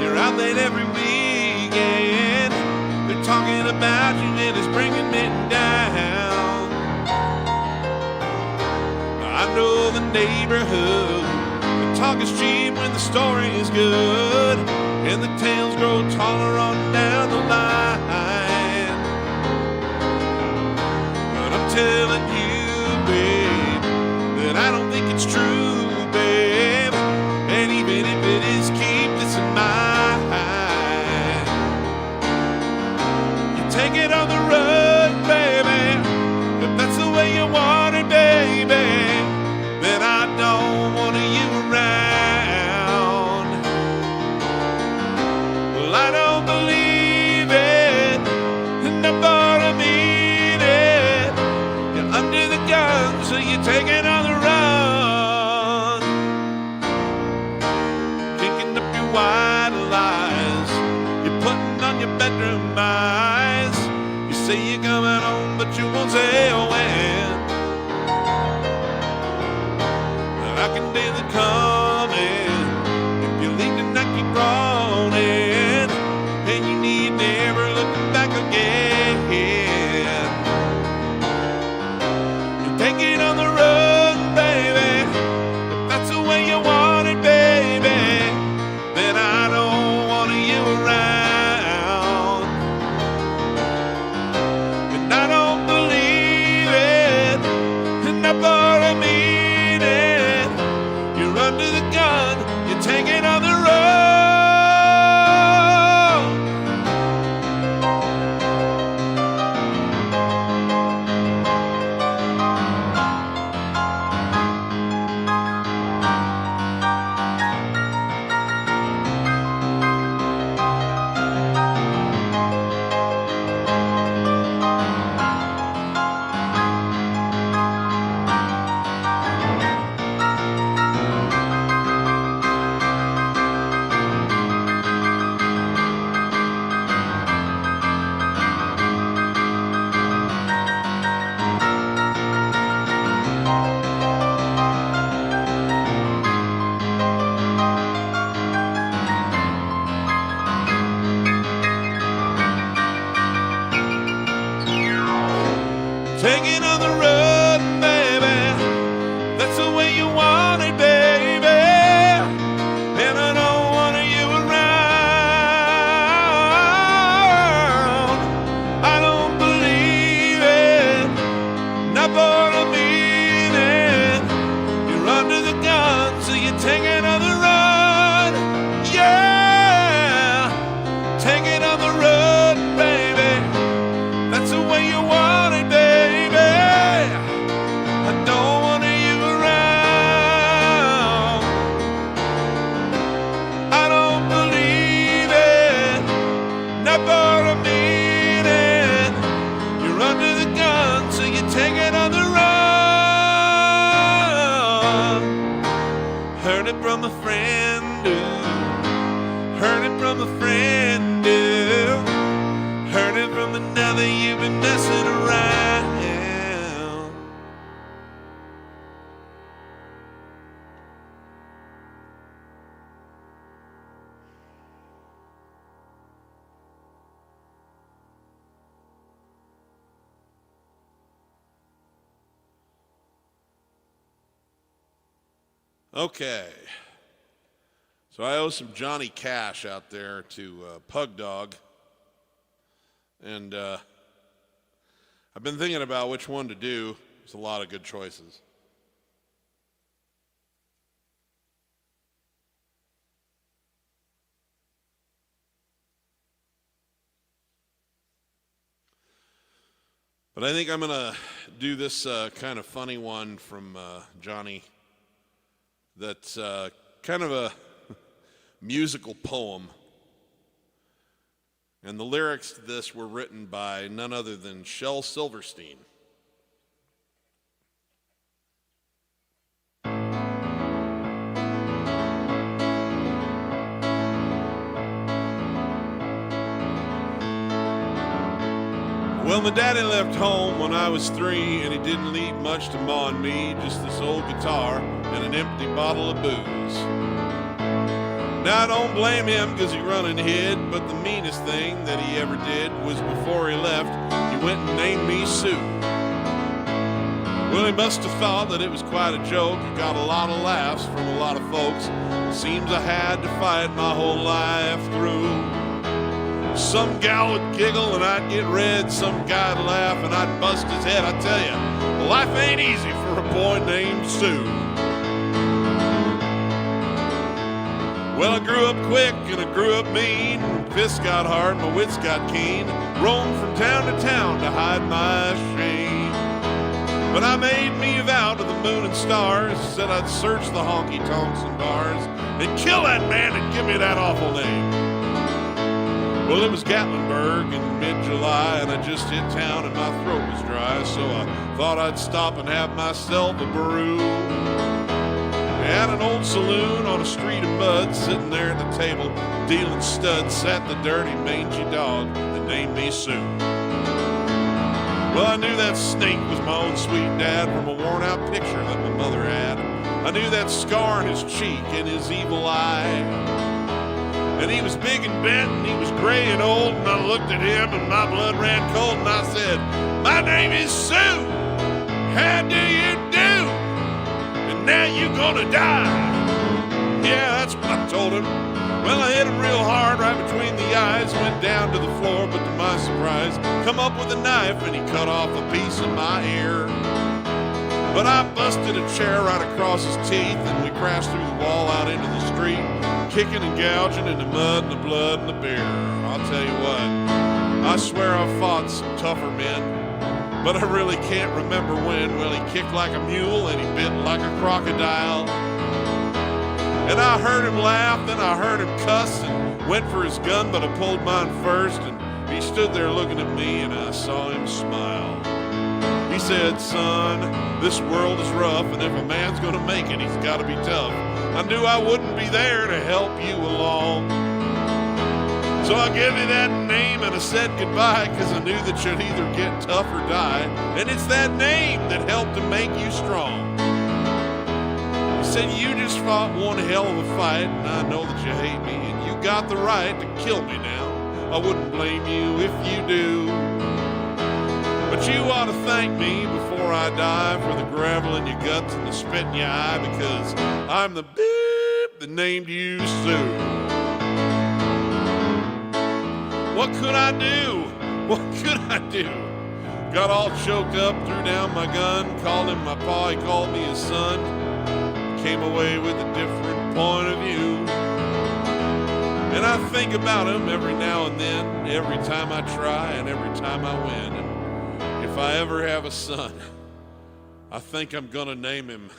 Speaker 1: you're out late every weekend. They're talking about you and it's bringing me down. I know the neighborhood, the talk is cheap when the story is good, and the tales grow taller on down the line. But I'm telling you, babe, that I don't think it's true, babe. And even if it is, keep this in mind. You take it on the road, baby, if that's the way you want it, baby, then I don't want you around. I don't believe it, and I'm gonna mean it. You're under the gun, so you're taking on the run. Kicking up your white lies, you're putting on your bedroom eyes. You say you're coming home, but you won't say when. I can feel it coming. If you leave tonight, keep running, and you need never look back again. You take it on the road, baby. If that's the way you want it, baby, then I don't want you around. And I don't believe taking on the road, baby. That's the way you want it, baby. And I don't want you around. I don't believe it, not for a minute. You're under the gun, so you take another run. Yeah, take it on the road, baby. That's the way you want it, baby. I don't want you around. I don't believe it, not for a minute. You're under the gun, so you take it on the run. Heard it from a friend, heard it from a friend, heard it from another. You've been messing around. Okay, so I owe some Johnny Cash out there to Pug Dog, and I've been thinking about which one to do. There's a lot of good choices. But I think I'm going to do this kind of funny one from Johnny that's kind of a musical poem. And the lyrics to this were written by none other than Shel Silverstein. Well, my daddy left home when I was 3, and he didn't leave much to ma and me, just this old guitar and an empty bottle of booze. Now, I don't blame him because he run and hid, but the meanest thing that he ever did was before he left, he went and named me Sue. Well, he must have thought that it was quite a joke. It got a lot of laughs from a lot of folks. Seems I had to fight my whole life through. Some gal would giggle and I'd get red. Some guy'd laugh and I'd bust his head. I tell you, life ain't easy for a boy named Sue. Well, I grew up quick and I grew up mean. Fists got hard, my wits got keen. Roamed from town to town to hide my shame. But I made me a vow to the moon and stars. Said I'd search the honky-tonks and bars and kill that man and give me that awful name. Well, it was Gatlinburg in mid-July, and I just hit town and my throat was dry, so I thought I'd stop and have myself a brew. At an old saloon on a street of mud, sitting there at the table, dealing studs, sat the dirty, mangy dog that named me Sue. Well, I knew that snake was my own sweet dad from a worn-out picture that my mother had. I knew that scar on his cheek and his evil eye. And he was big and bent, and he was gray and old, and I looked at him, and my blood ran cold, and I said, "My name is Sue. How do you do? And now you gonna die." Yeah, that's what I told him. Well, I hit him real hard right between the eyes, went down to the floor, but to my surprise, come up with a knife, and he cut off a piece of my ear. But I busted a chair right across his teeth, and we crashed through the wall out into the street, kicking and gouging in the mud and the blood and the beer. I'll tell you what, I swear I've fought some tougher men, but I really can't remember when. Well, he kicked like a mule and he bit like a crocodile. And I heard him laugh, then I heard him cuss and went for his gun, but I pulled mine first, and he stood there looking at me, and I saw him smile. He said, "Son, this world is rough, and if a man's gonna make it, he's gotta be tough. I knew I wouldn't be there to help you along. So I gave you that name and I said goodbye, because I knew that you'd either get tough or die. And it's that name that helped to make you strong." He said, "You just fought one hell of a fight, and I know that you hate me, and you got the right to kill me now. I wouldn't blame you if you do. But But you ought to thank me before I die for the gravel in your guts and the spit in your eye, because I'm the beep that named you Sue. What could I do? What could I do? Got all choked up, threw down my gun, called him my pa, he called me his son. Came away with a different point of view. And I think about him every now and then, every time I try and every time I win. And if I ever have a son, I think I'm gonna name him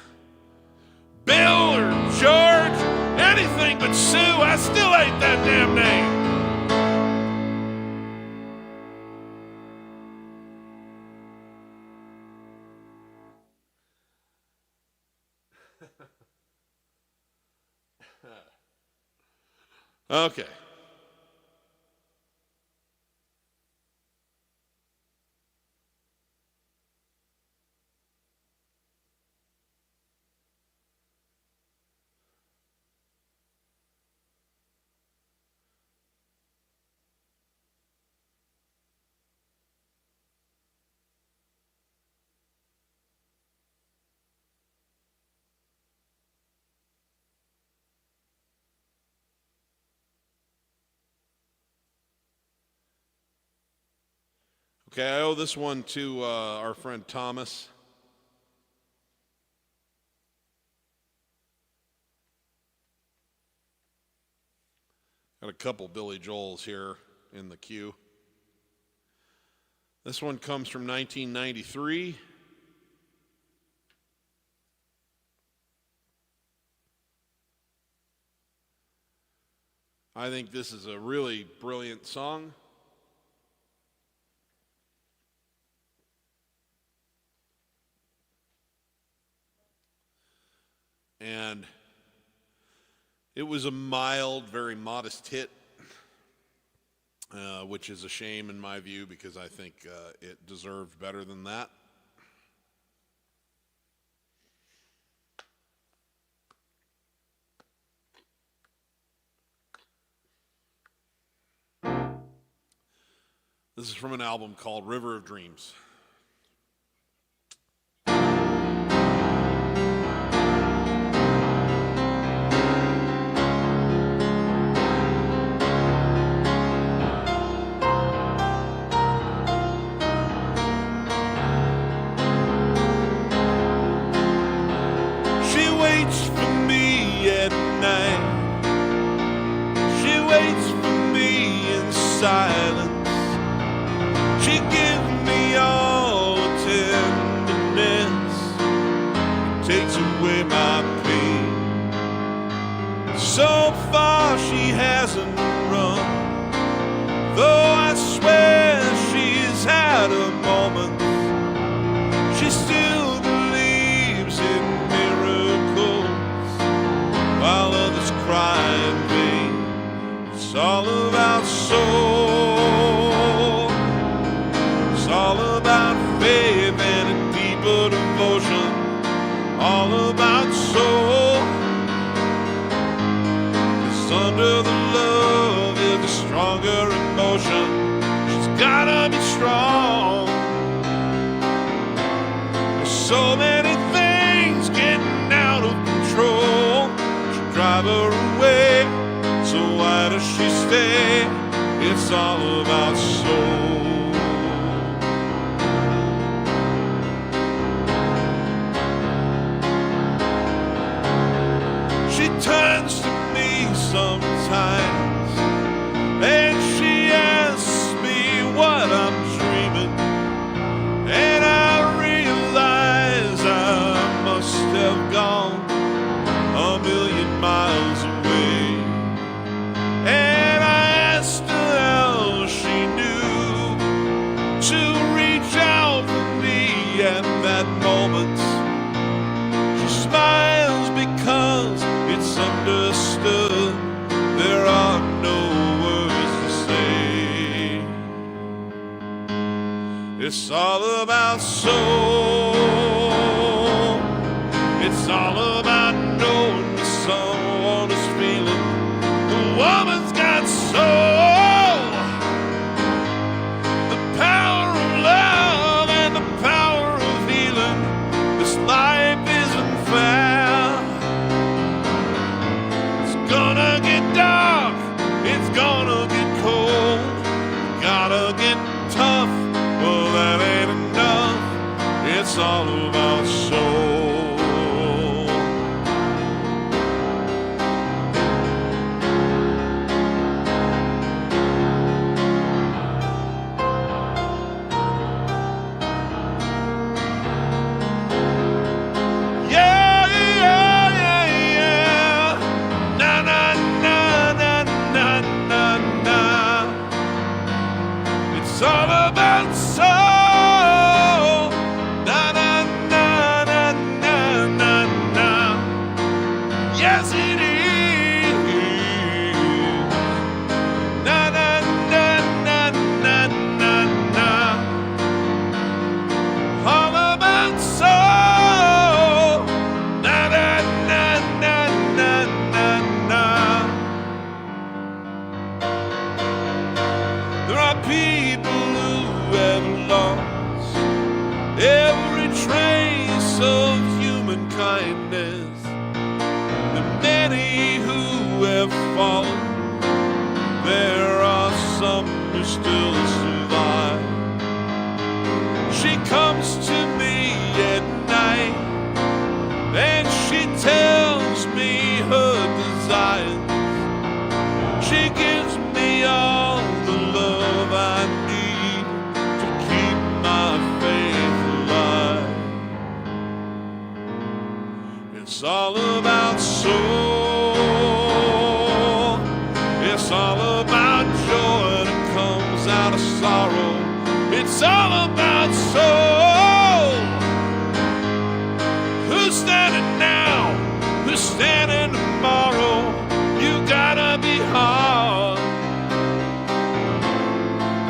Speaker 1: Bill or George, anything but Sue. I still hate that damn name. Okay. Okay, I owe this one to our friend Thomas. Got a couple Billy Joels here in the queue. This one comes from 1993. I think this is a really brilliant song. And it was a mild, very modest hit, which is a shame in my view, because I think it deserved better than that. This is from an album called River of Dreams. Silence. She gives me all the tenderness, takes away my pain. So far she hasn't run, though I swear she's had a moment. She still believes in miracles, while others cry in vain. It's all about soul. It's all about faith and a deeper devotion. All about soul. 'Cause under the love is a stronger emotion. She's gotta be strong. There's so many things getting out of control. Should drive her away. So why does she stay? It's all about soul. She turns to me sometimes and she asks me what I'm dreaming, and I realize I must have gone a million miles away. And I asked her how she knew to reach out for me at that moment. She smiles because it's understood. There are no words to say. It's all about soul. It's all about knowing someone is feeling. The woman's got soul. The power of love ever lost every trace of human kindness. The many who have fallen, there are some who still survive. She comes to me at night and she tells me her desires. She gives me all the love I need to keep my faith alive. It's all about soul. It's all about joy that comes out of sorrow. It's all about soul. Who's standing now? Who's standing tomorrow? You gotta be hard.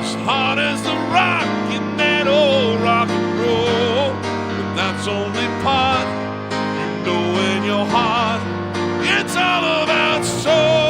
Speaker 1: As hard as the rock in that old rock and roll. But that's only part, you know, in your heart. It's all about soul.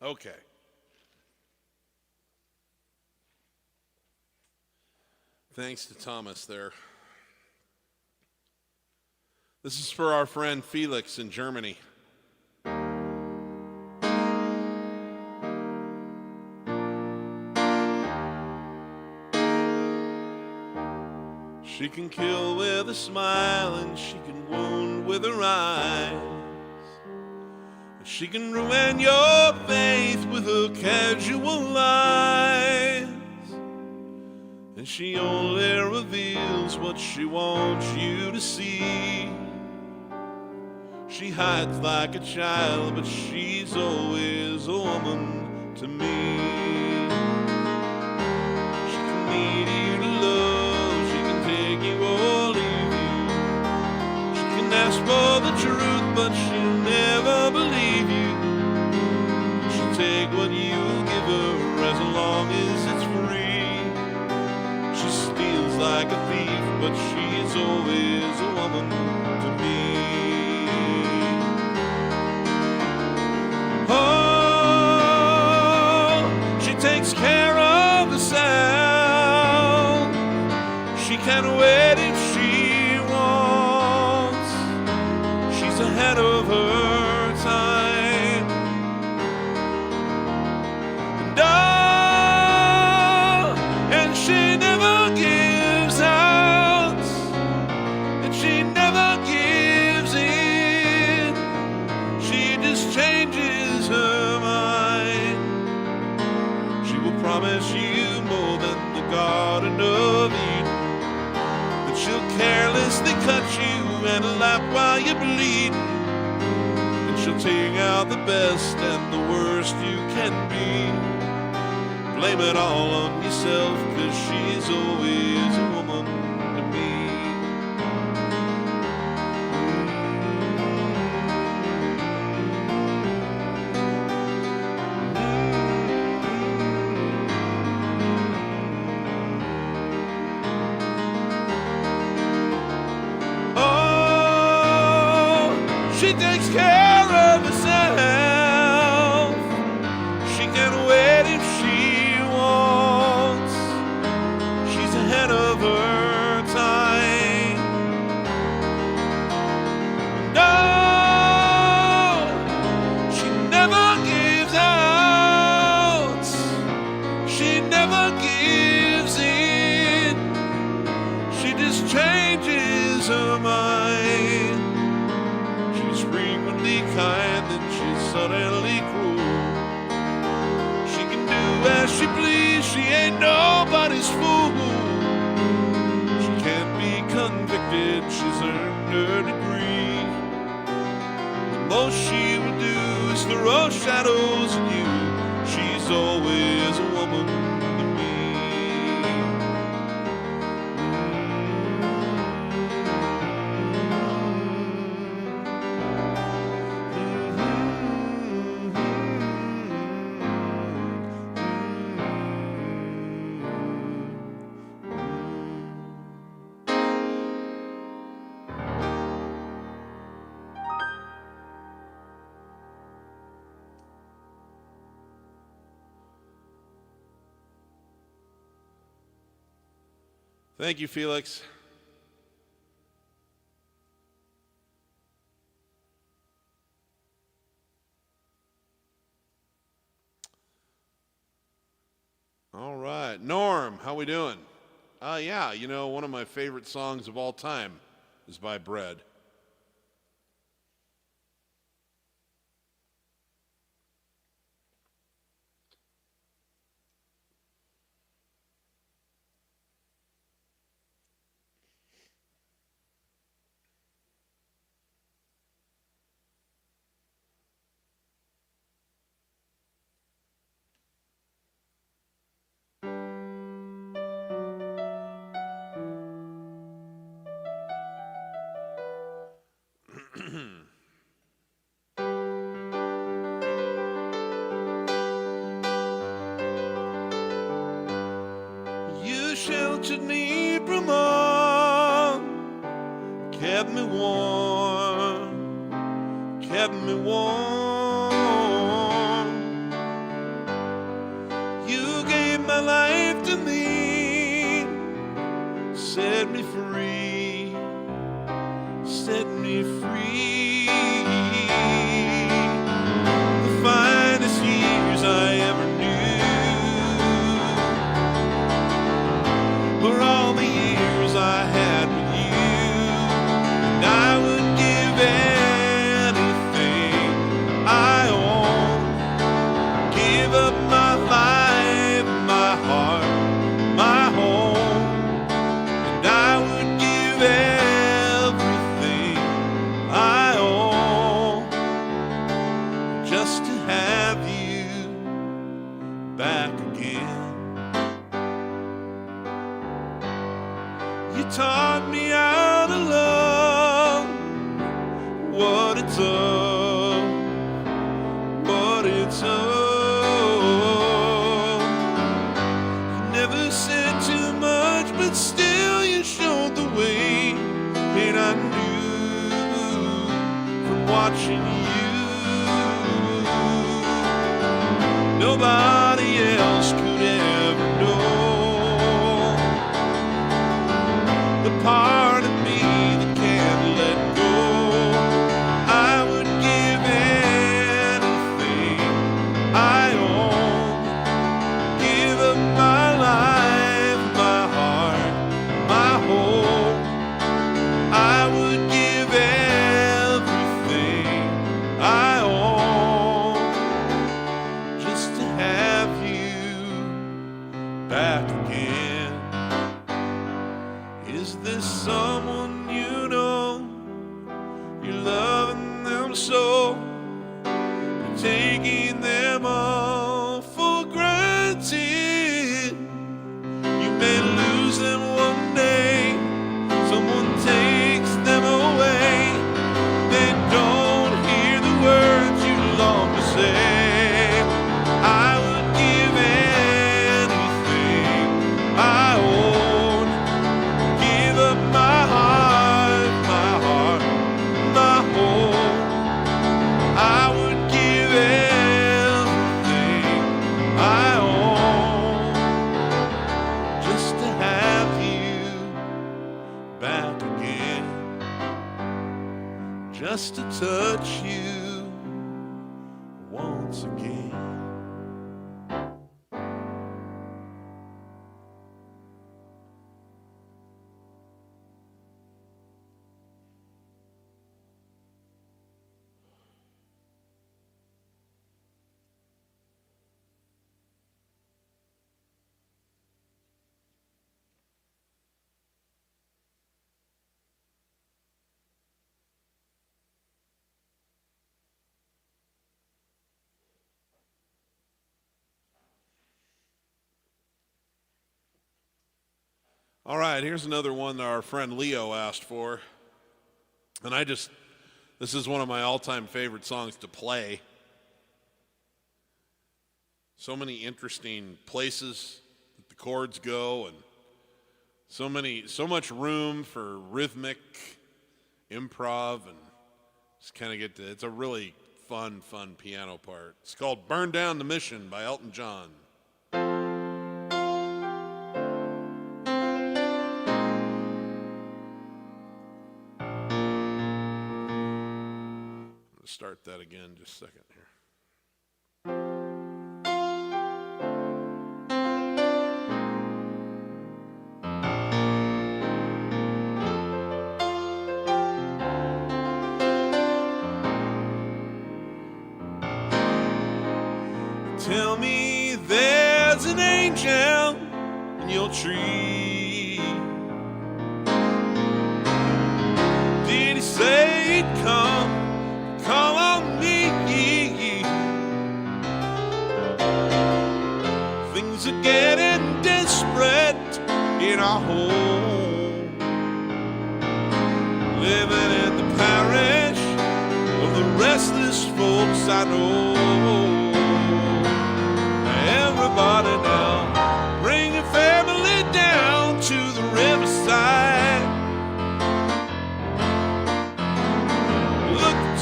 Speaker 1: Okay. Thanks to Thomas there. This is for our friend Felix in Germany. She can kill with a smile and she can wound with her eyes. She can ruin your faith with her casual lies. And she only reveals what she wants you to see. She hides like a child, but she's always a woman to me. She can need you to love, she can take you or leave you. She can ask for the truth, but she'll never believe you. She'll take what you give her as long as it's free. She steals like a thief, but she's always a woman to me. Oh, promise you more than the Garden of Eden. That she'll carelessly cut you and laugh while you're bleeding. And she'll take out the best and the worst you can be. Blame it all on yourself, 'cause she's always a woman to me. She takes care of herself. She can wait if she wants. She's ahead of her time. No, she never gives out. She never gives in. She just changes her mind. Kind, then she's suddenly cruel. She can do as she please, she ain't nobody's fool. She can't be convicted, she's earned her degree. The most she will do is throw shadows at you. She's always a woman to me. Thank you, Felix. All right, Norm, how we doing? Yeah, you know, one of my favorite songs of all time is by Bread. You sheltered me from harm, kept me warm, kept me warm. You gave my life to me, set me free, set me free. The finest years I ever knew were all the years I had with you. And I would give anything I own, give up my life, my heart, my home. And I would give everything I own just to have you back again. You taught me how to love, what it's of, what it's of. You never said too much, but still you showed the way. And I knew from watching you, nobody else could ever know the part of me that can't let go. I would give anything I own, give up my life, my heart, my home. I would give everything I own just to have just to touch you once again. All right, here's another one that our friend Leo asked for. And this is one of my all-time favorite songs to play. So many interesting places that the chords go, and so much room for rhythmic improv, and just kind of it's a really fun piano part. It's called Burn Down the Mission by Elton John. Start that again just a second here. Tell me there's an angel in your tree. Did he say he'd come? Call on me. Things are getting desperate in our home. Living in the parish of the restless folks I know. Everybody now, bring your family down to the riverside.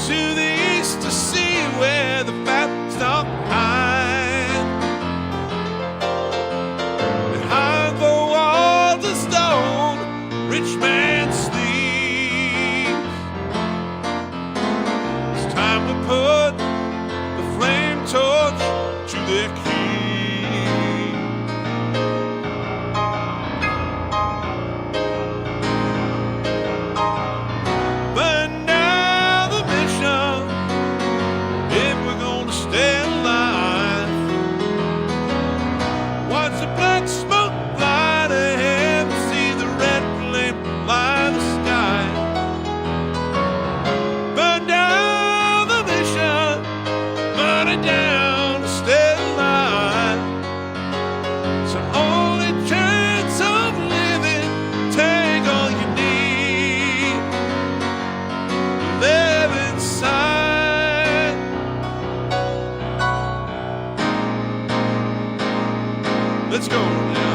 Speaker 1: To the east to see where the fat stuff hide. Behind the walls of stone, rich man sleeps. It's time to put the flame torch to their key. Let's go now.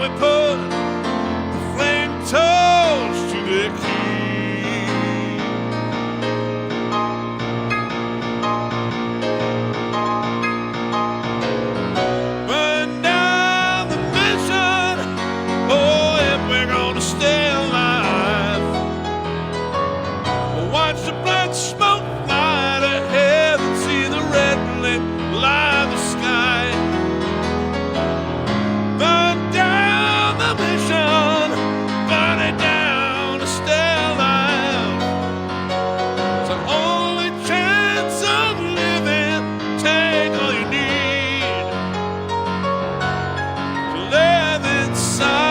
Speaker 1: we put the flame torch to the key. Burn down the mission, oh, if we're gonna stay alive. Watch the black smoke fly to heaven, see the red flame line the sky. Burn down the mission, burn it down to stay alive. It's the only chance of living. Take all you need to live inside.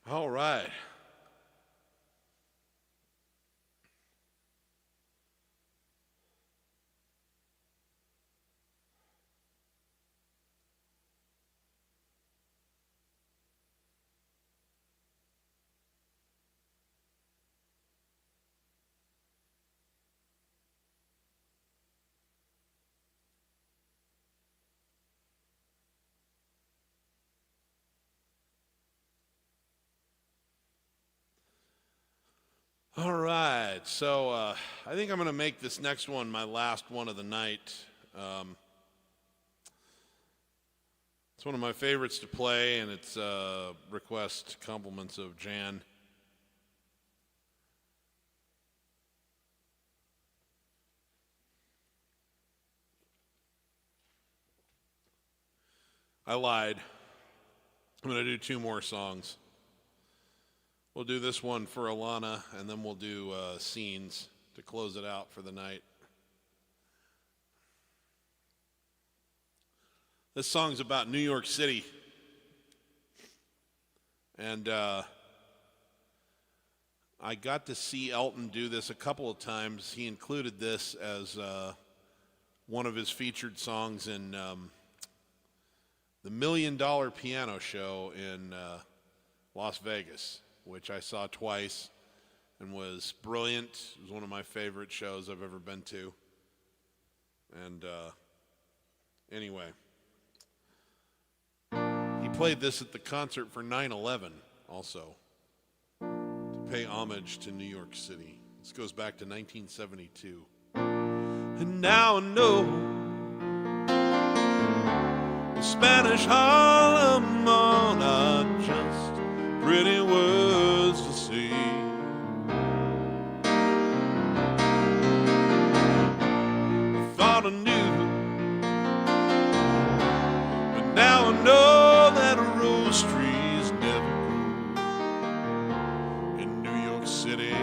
Speaker 1: All right. All right, so I think I'm going to make this next one my last one of the night. It's one of my favorites to play, and it's request compliments of Jan. I lied. I'm going to do 2 more songs. We'll do this one for Alana, and then we'll do Scenes to close it out for the night. This song's about New York City. And I got to see Elton do this a couple of times. He included this as one of his featured songs in the $1 Million Piano Show in Las Vegas, which I saw twice. and was brilliant. It was one of my favorite shows I've ever been to. And anyway, he played this at the concert for 9/11 also, to pay homage to New York City. This goes back to 1972. And now I know the Spanish Harlem are not just pretty words to say. I thought I knew, but now I know that rose trees never grow in New York City.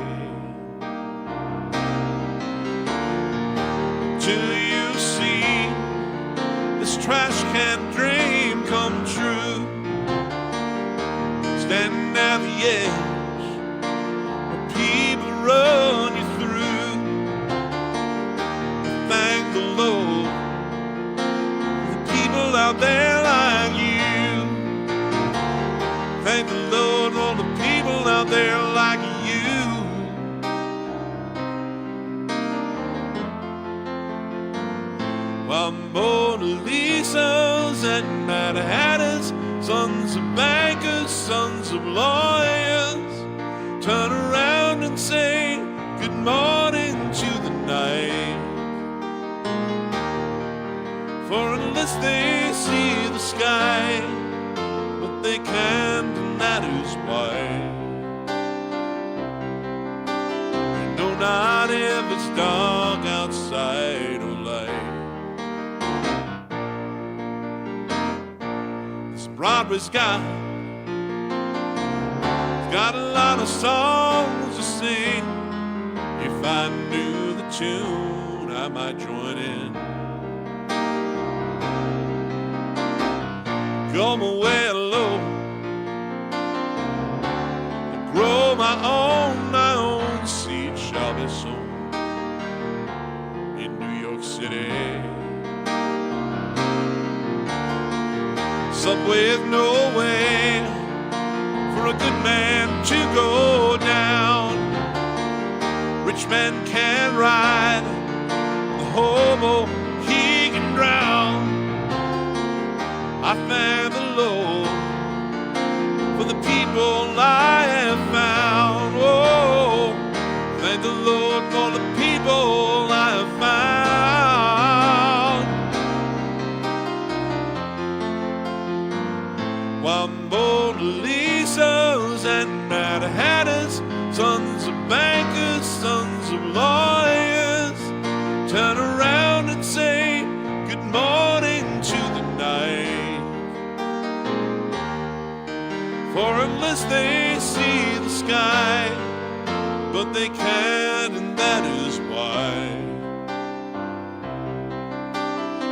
Speaker 1: Till you see this trash can dream come true, standing at the edge where people run you through. Thank the Lord for the people out there like you. Thank the Lord for all the people out there like you. While Mona Lisas and Mad Hatters, sons of bankers, sons of lawyers, turn around and say good morning to the night. For unless they see the sky, but they can't, and that is why. They know not if it's dark outside or light. Broadway's got a lot of songs to sing. If I knew the tune, I might join in. Go my way alone and grow my own seed shall be sown in New York City. Subway's no way for a good man to go down. Rich man can ride, the hobo he can drown. I thank the Lord for the people I have found. Oh, thank the Lord for the people I have found. While Mona Lisas and Mad Hatters, sons of bankers, sons of lawyers, turn around and say good morning to the night. For unless they see the sky, but they can, and that is why.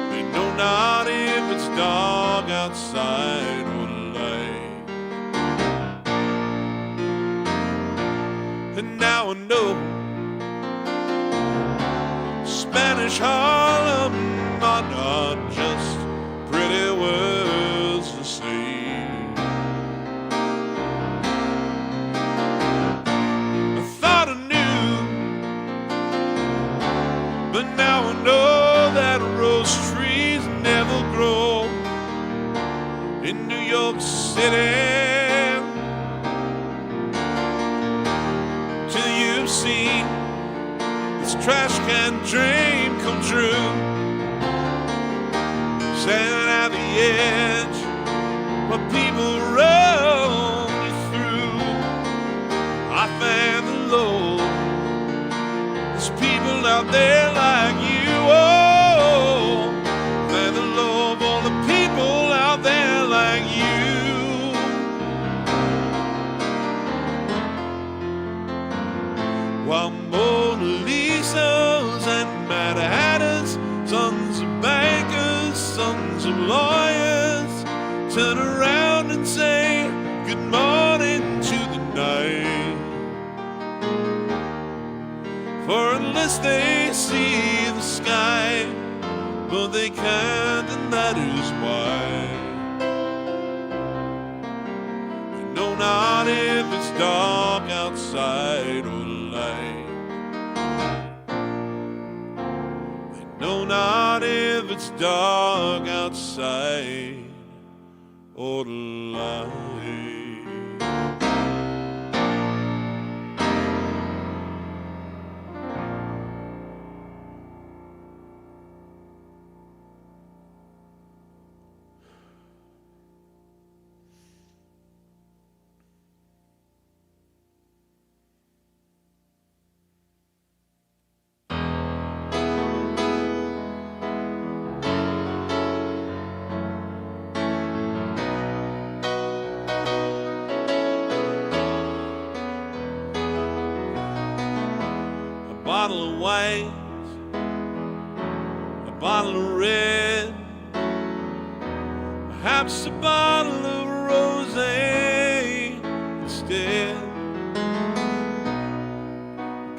Speaker 1: They know not if it's dark outside or light. And now I know Spanish Harlem are not just pretty words to say. I thought I knew, but now I know that rose trees never grow in New York City. Till you've seen this trash can dream come true, standing at the edge where people run you through. I thank the Lord there's people out there like you. Oh, thank the Lord for the people out there like you. While Mona Lisas and Mad Hatters, sons of bankers, sons of lawyers, turn around and say good morning to the night. For unless they see the sky, but they can't, and that is why. They know not if it's dark outside or it's dark outside or the light. A bottle of white, a bottle of red, perhaps a bottle of rosé instead.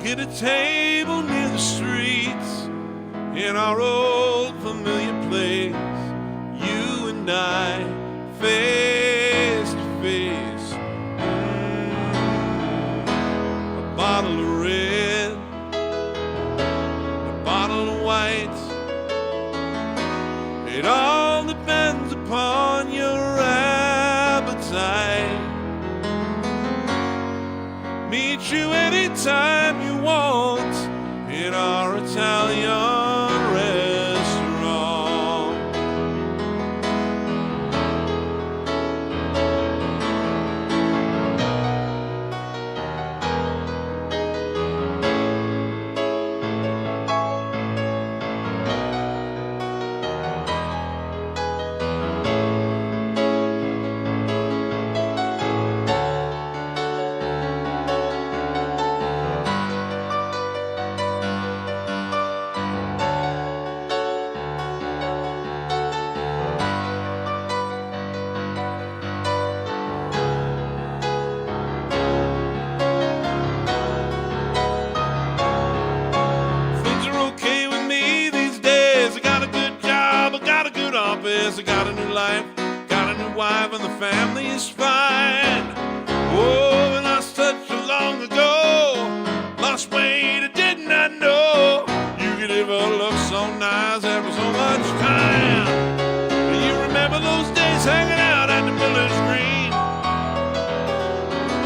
Speaker 1: Get a table near the streets in our old familiar place, you and I face to face. A bottle of red, a bottle of white, it all depends upon your appetite. Meet you anytime you want in our Italian restaurant. I got a new life, got a new wife, and the family is fine. Oh, I lost touch so long ago, lost weight I did not know. You could ever look so nice after so much time. Do you remember those days hanging out at the Miller's Green?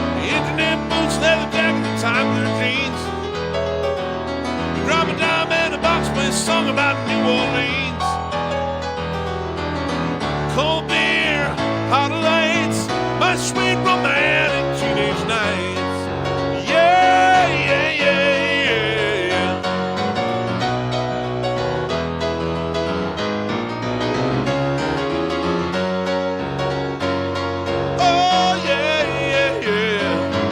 Speaker 1: The internet boots, leather jackets, and time blue jeans. The drop a dime and a box play song about New Orleans. Cold beer, hot lights, my sweet romantic teenage nights. Yeah, yeah, yeah, yeah. Oh, yeah, yeah, yeah.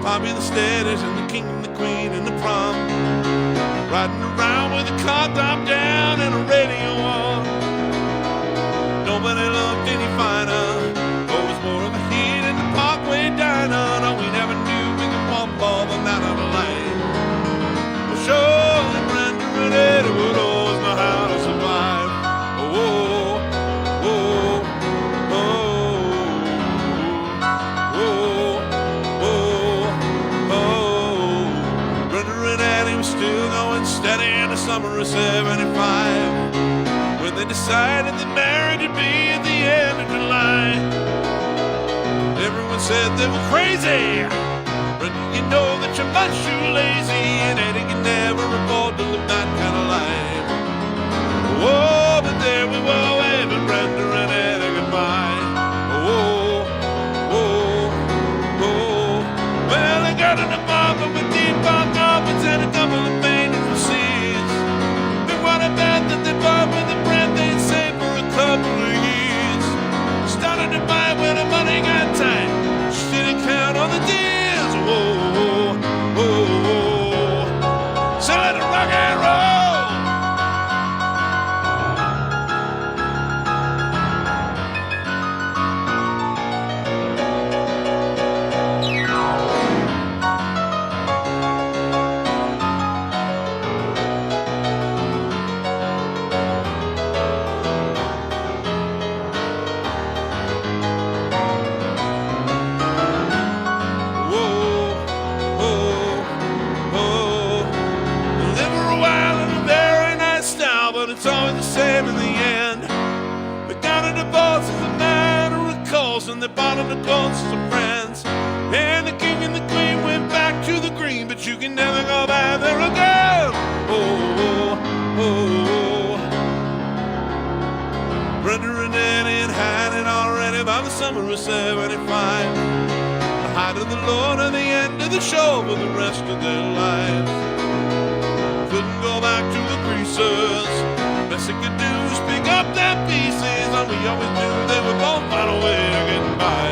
Speaker 1: Poppy the status and the king and the queen and the prom, riding around with a car top down and a radio on. Nobody looked any finer, always more of a heat in the Parkway diner. No, we never knew we could one ball the man on the line. Well, surely Brenda and Eddie would always know how to survive. Oh, oh, oh, oh, oh, oh. Still going steady in the summer of '75, when they decided that marriage would be at the end of July. Everyone said they were crazy, but you know that you're much too lazy, and Eddie can never afford to live that kind of life. Oh, but there we were waving Brenda and Eddie goodbye. Oh, oh, oh. Well, they got an apartment with deep dark carpets and a couple of paintings of seas. But what about that they bought with the bread they'd saved for a couple of years? Started to buy when the money got tight. She didn't count on the deals. Whoa. and they bought the closest of friends. And the king and the queen went back to the green, but you can never go back there again. Oh, oh, oh. Brenda and Annie had it already by the summer of '75. The height of the Lord and the end of the show for the rest of their lives. Couldn't go back to the greasers. Best they could do was pick up their pieces, and we always knew they would both find a way to get by.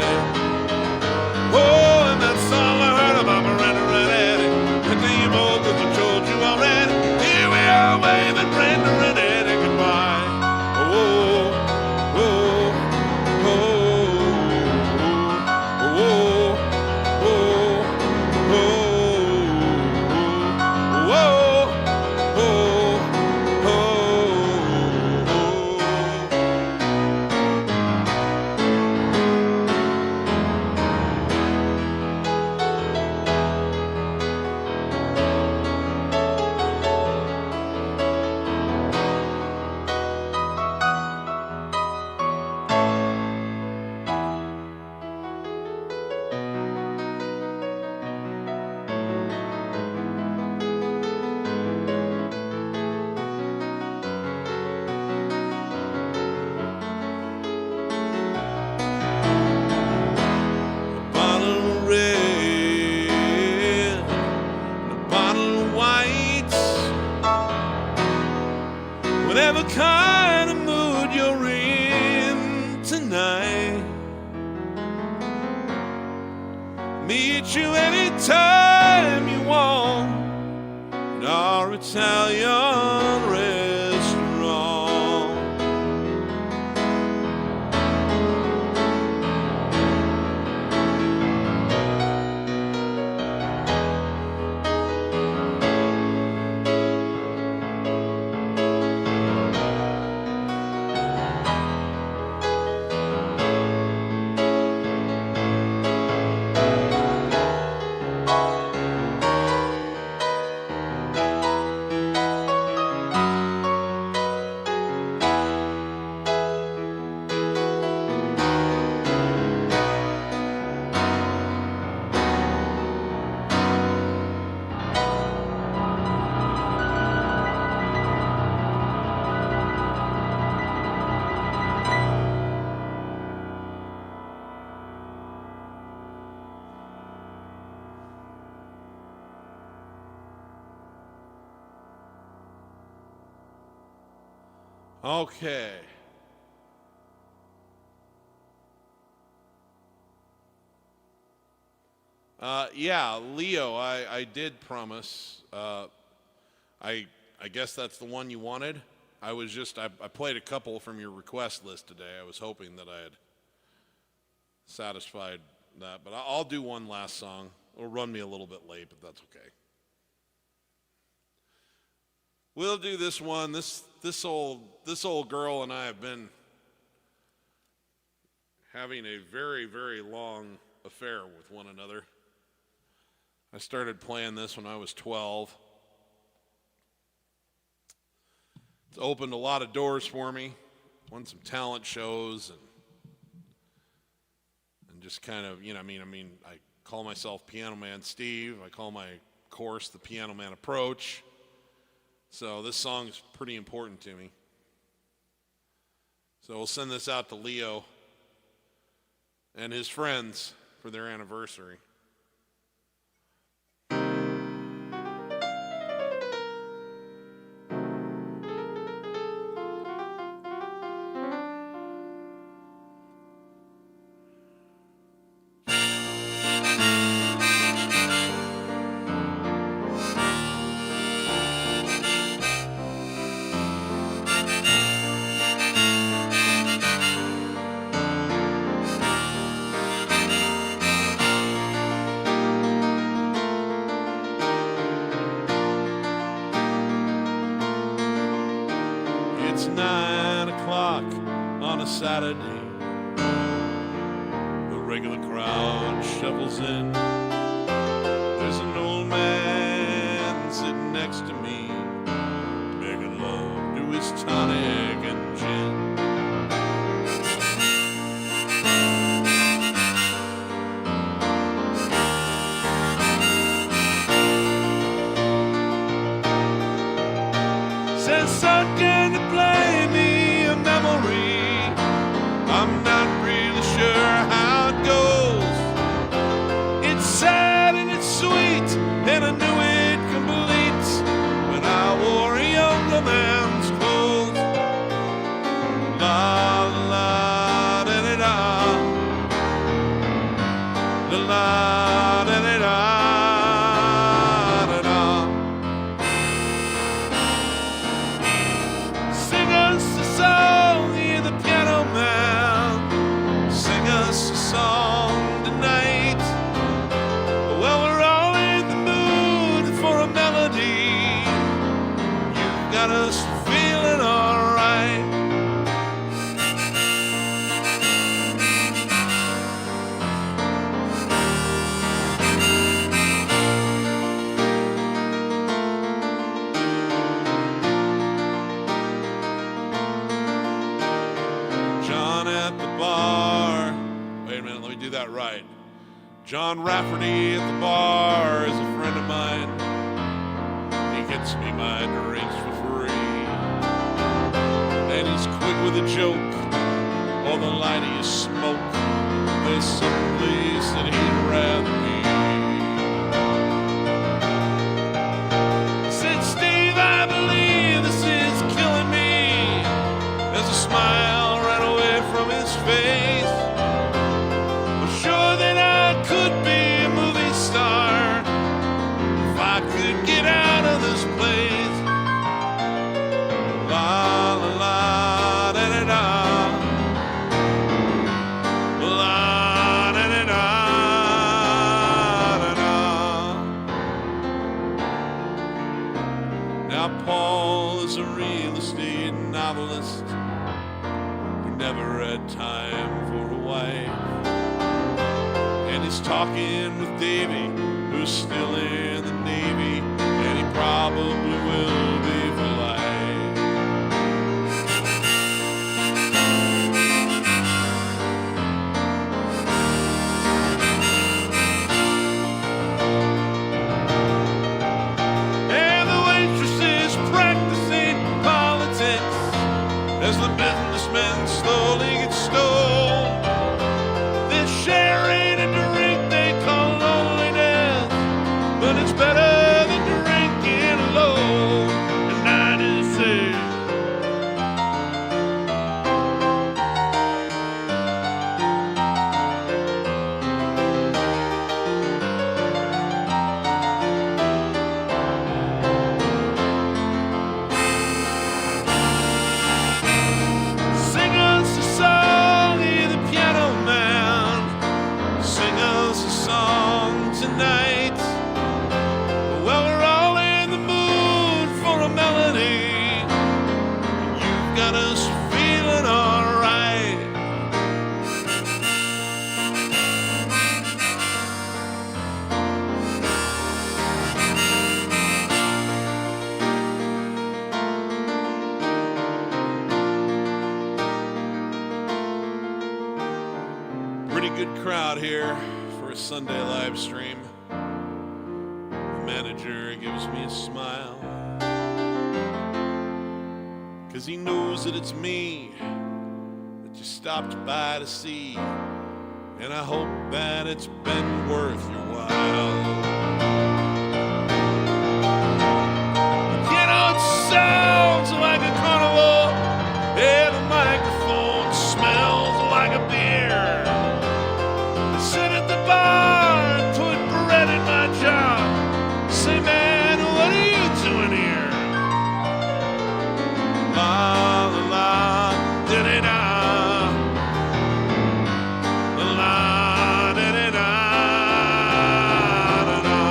Speaker 1: Oh, and that's all I heard about Miranda and Eddie. And the old that I told you already. Here we are waving Brenda and Eddie goodbye. Oh, oh, oh, oh, oh, oh, oh, oh, oh, oh. Whatever kind of mood you're in tonight, meet you anytime you want at our Italian restaurant. Okay. Yeah, Leo, I did promise. I guess that's the one you wanted. I played a couple from your request list today. I was hoping that I had satisfied that, but I'll do one last song. It'll run me a little bit late, but that's okay. We'll do this one. This old girl and I have been having a very, very long affair with one another. I started playing this when I was 12. It's opened a lot of doors for me. Won some talent shows and just kind of, I call myself Piano Man Steve. I call my course the Piano Man Approach. So this song is pretty important to me. So we'll send this out to Leo and his friends for their anniversary. It's 9 o'clock on a Saturday. The regular crowd shuffles in. There's an old man sitting next to me, making love to his tonic and gin. la da da da da. Sing us a song, you're the piano man. Sing us a song tonight. Well, we're all in the mood for a melody. You've got us feeling alright. John at the bar. Wait a minute, let me do that right. John Rafferty at the bar is a friend of mine. He gets me my drinks for free. And he's quick with a joke. All the light he smoke. There's some place that he'd rather be. He said, Steve, I believe this is killing me. There's a smile right away from his face. I'm sure that I could be a movie star if I could get out of this place. La la la da da da. La da da da da da. Now Paul is a real estate novelist who never had time for a wife. And he's talking with Davy, who's still in the Navy, and he probably will be for life. And the waitress is practicing politics as the businessmen slowly get stoned. They're sharing a drink they call loneliness, but it's better than drinking alone. And I just say, sing us a song, you're the piano man. Sing us a song tonight. Well, we're all in the mood for a melody. You've got us feeling alright. Pretty good crowd here for a Sunday live stream. The manager gives me a smile, 'cause he knows that it's me that you stopped by to see, and I hope that it's been worth your while. You know, it sounds like a carnival, and the microphone smells like a beer. I sit at the bar and put bread in my jar. Say, man, what are you doing here? La la la, da da da. La da da da da da.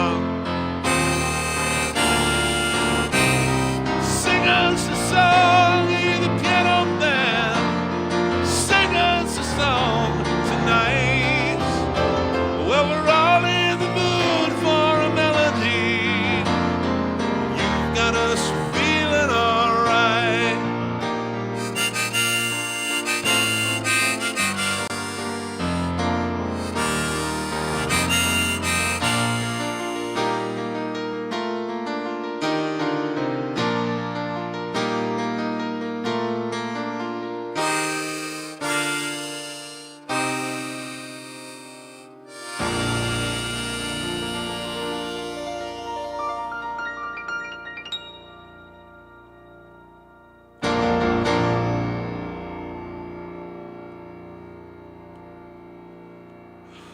Speaker 1: Sing us a song, you're the piano man. Sing us a song tonight. Well, we're all in the mood for a melody. You've got us feeling alright.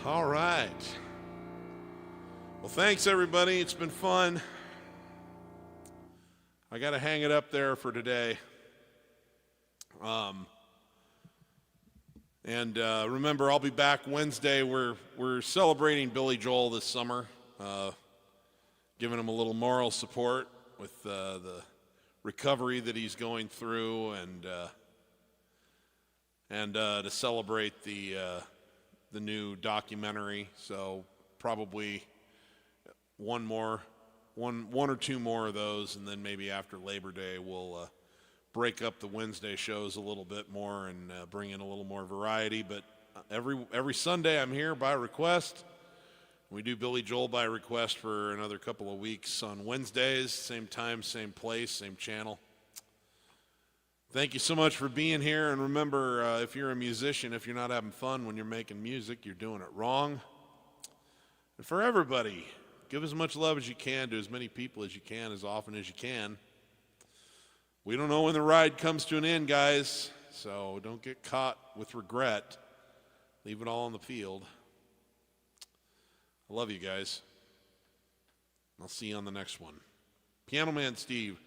Speaker 1: All right. Well, thanks, everybody. It's been fun. I got to hang it up there for today. Remember, I'll be back Wednesday. We're celebrating Billy Joel this summer, giving him a little moral support with the recovery that he's going through, and to celebrate the new documentary. So probably one or two more of those, and then maybe after Labor Day we'll break up the Wednesday shows a little bit more and bring in a little more variety. But every Sunday I'm here by request. We do Billy Joel by request for another couple of weeks on Wednesdays, same time, same place, same channel. Thank you so much for being here, and remember, if you're a musician, if you're not having fun when you're making music, you're doing it wrong. And for everybody, give as much love as you can to as many people as you can, as often as you can. We don't know when the ride comes to an end, guys, so don't get caught with regret. Leave it all on the field. I love you guys. I'll see you on the next one. Piano Man Steve,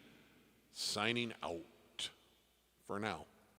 Speaker 1: signing out for now.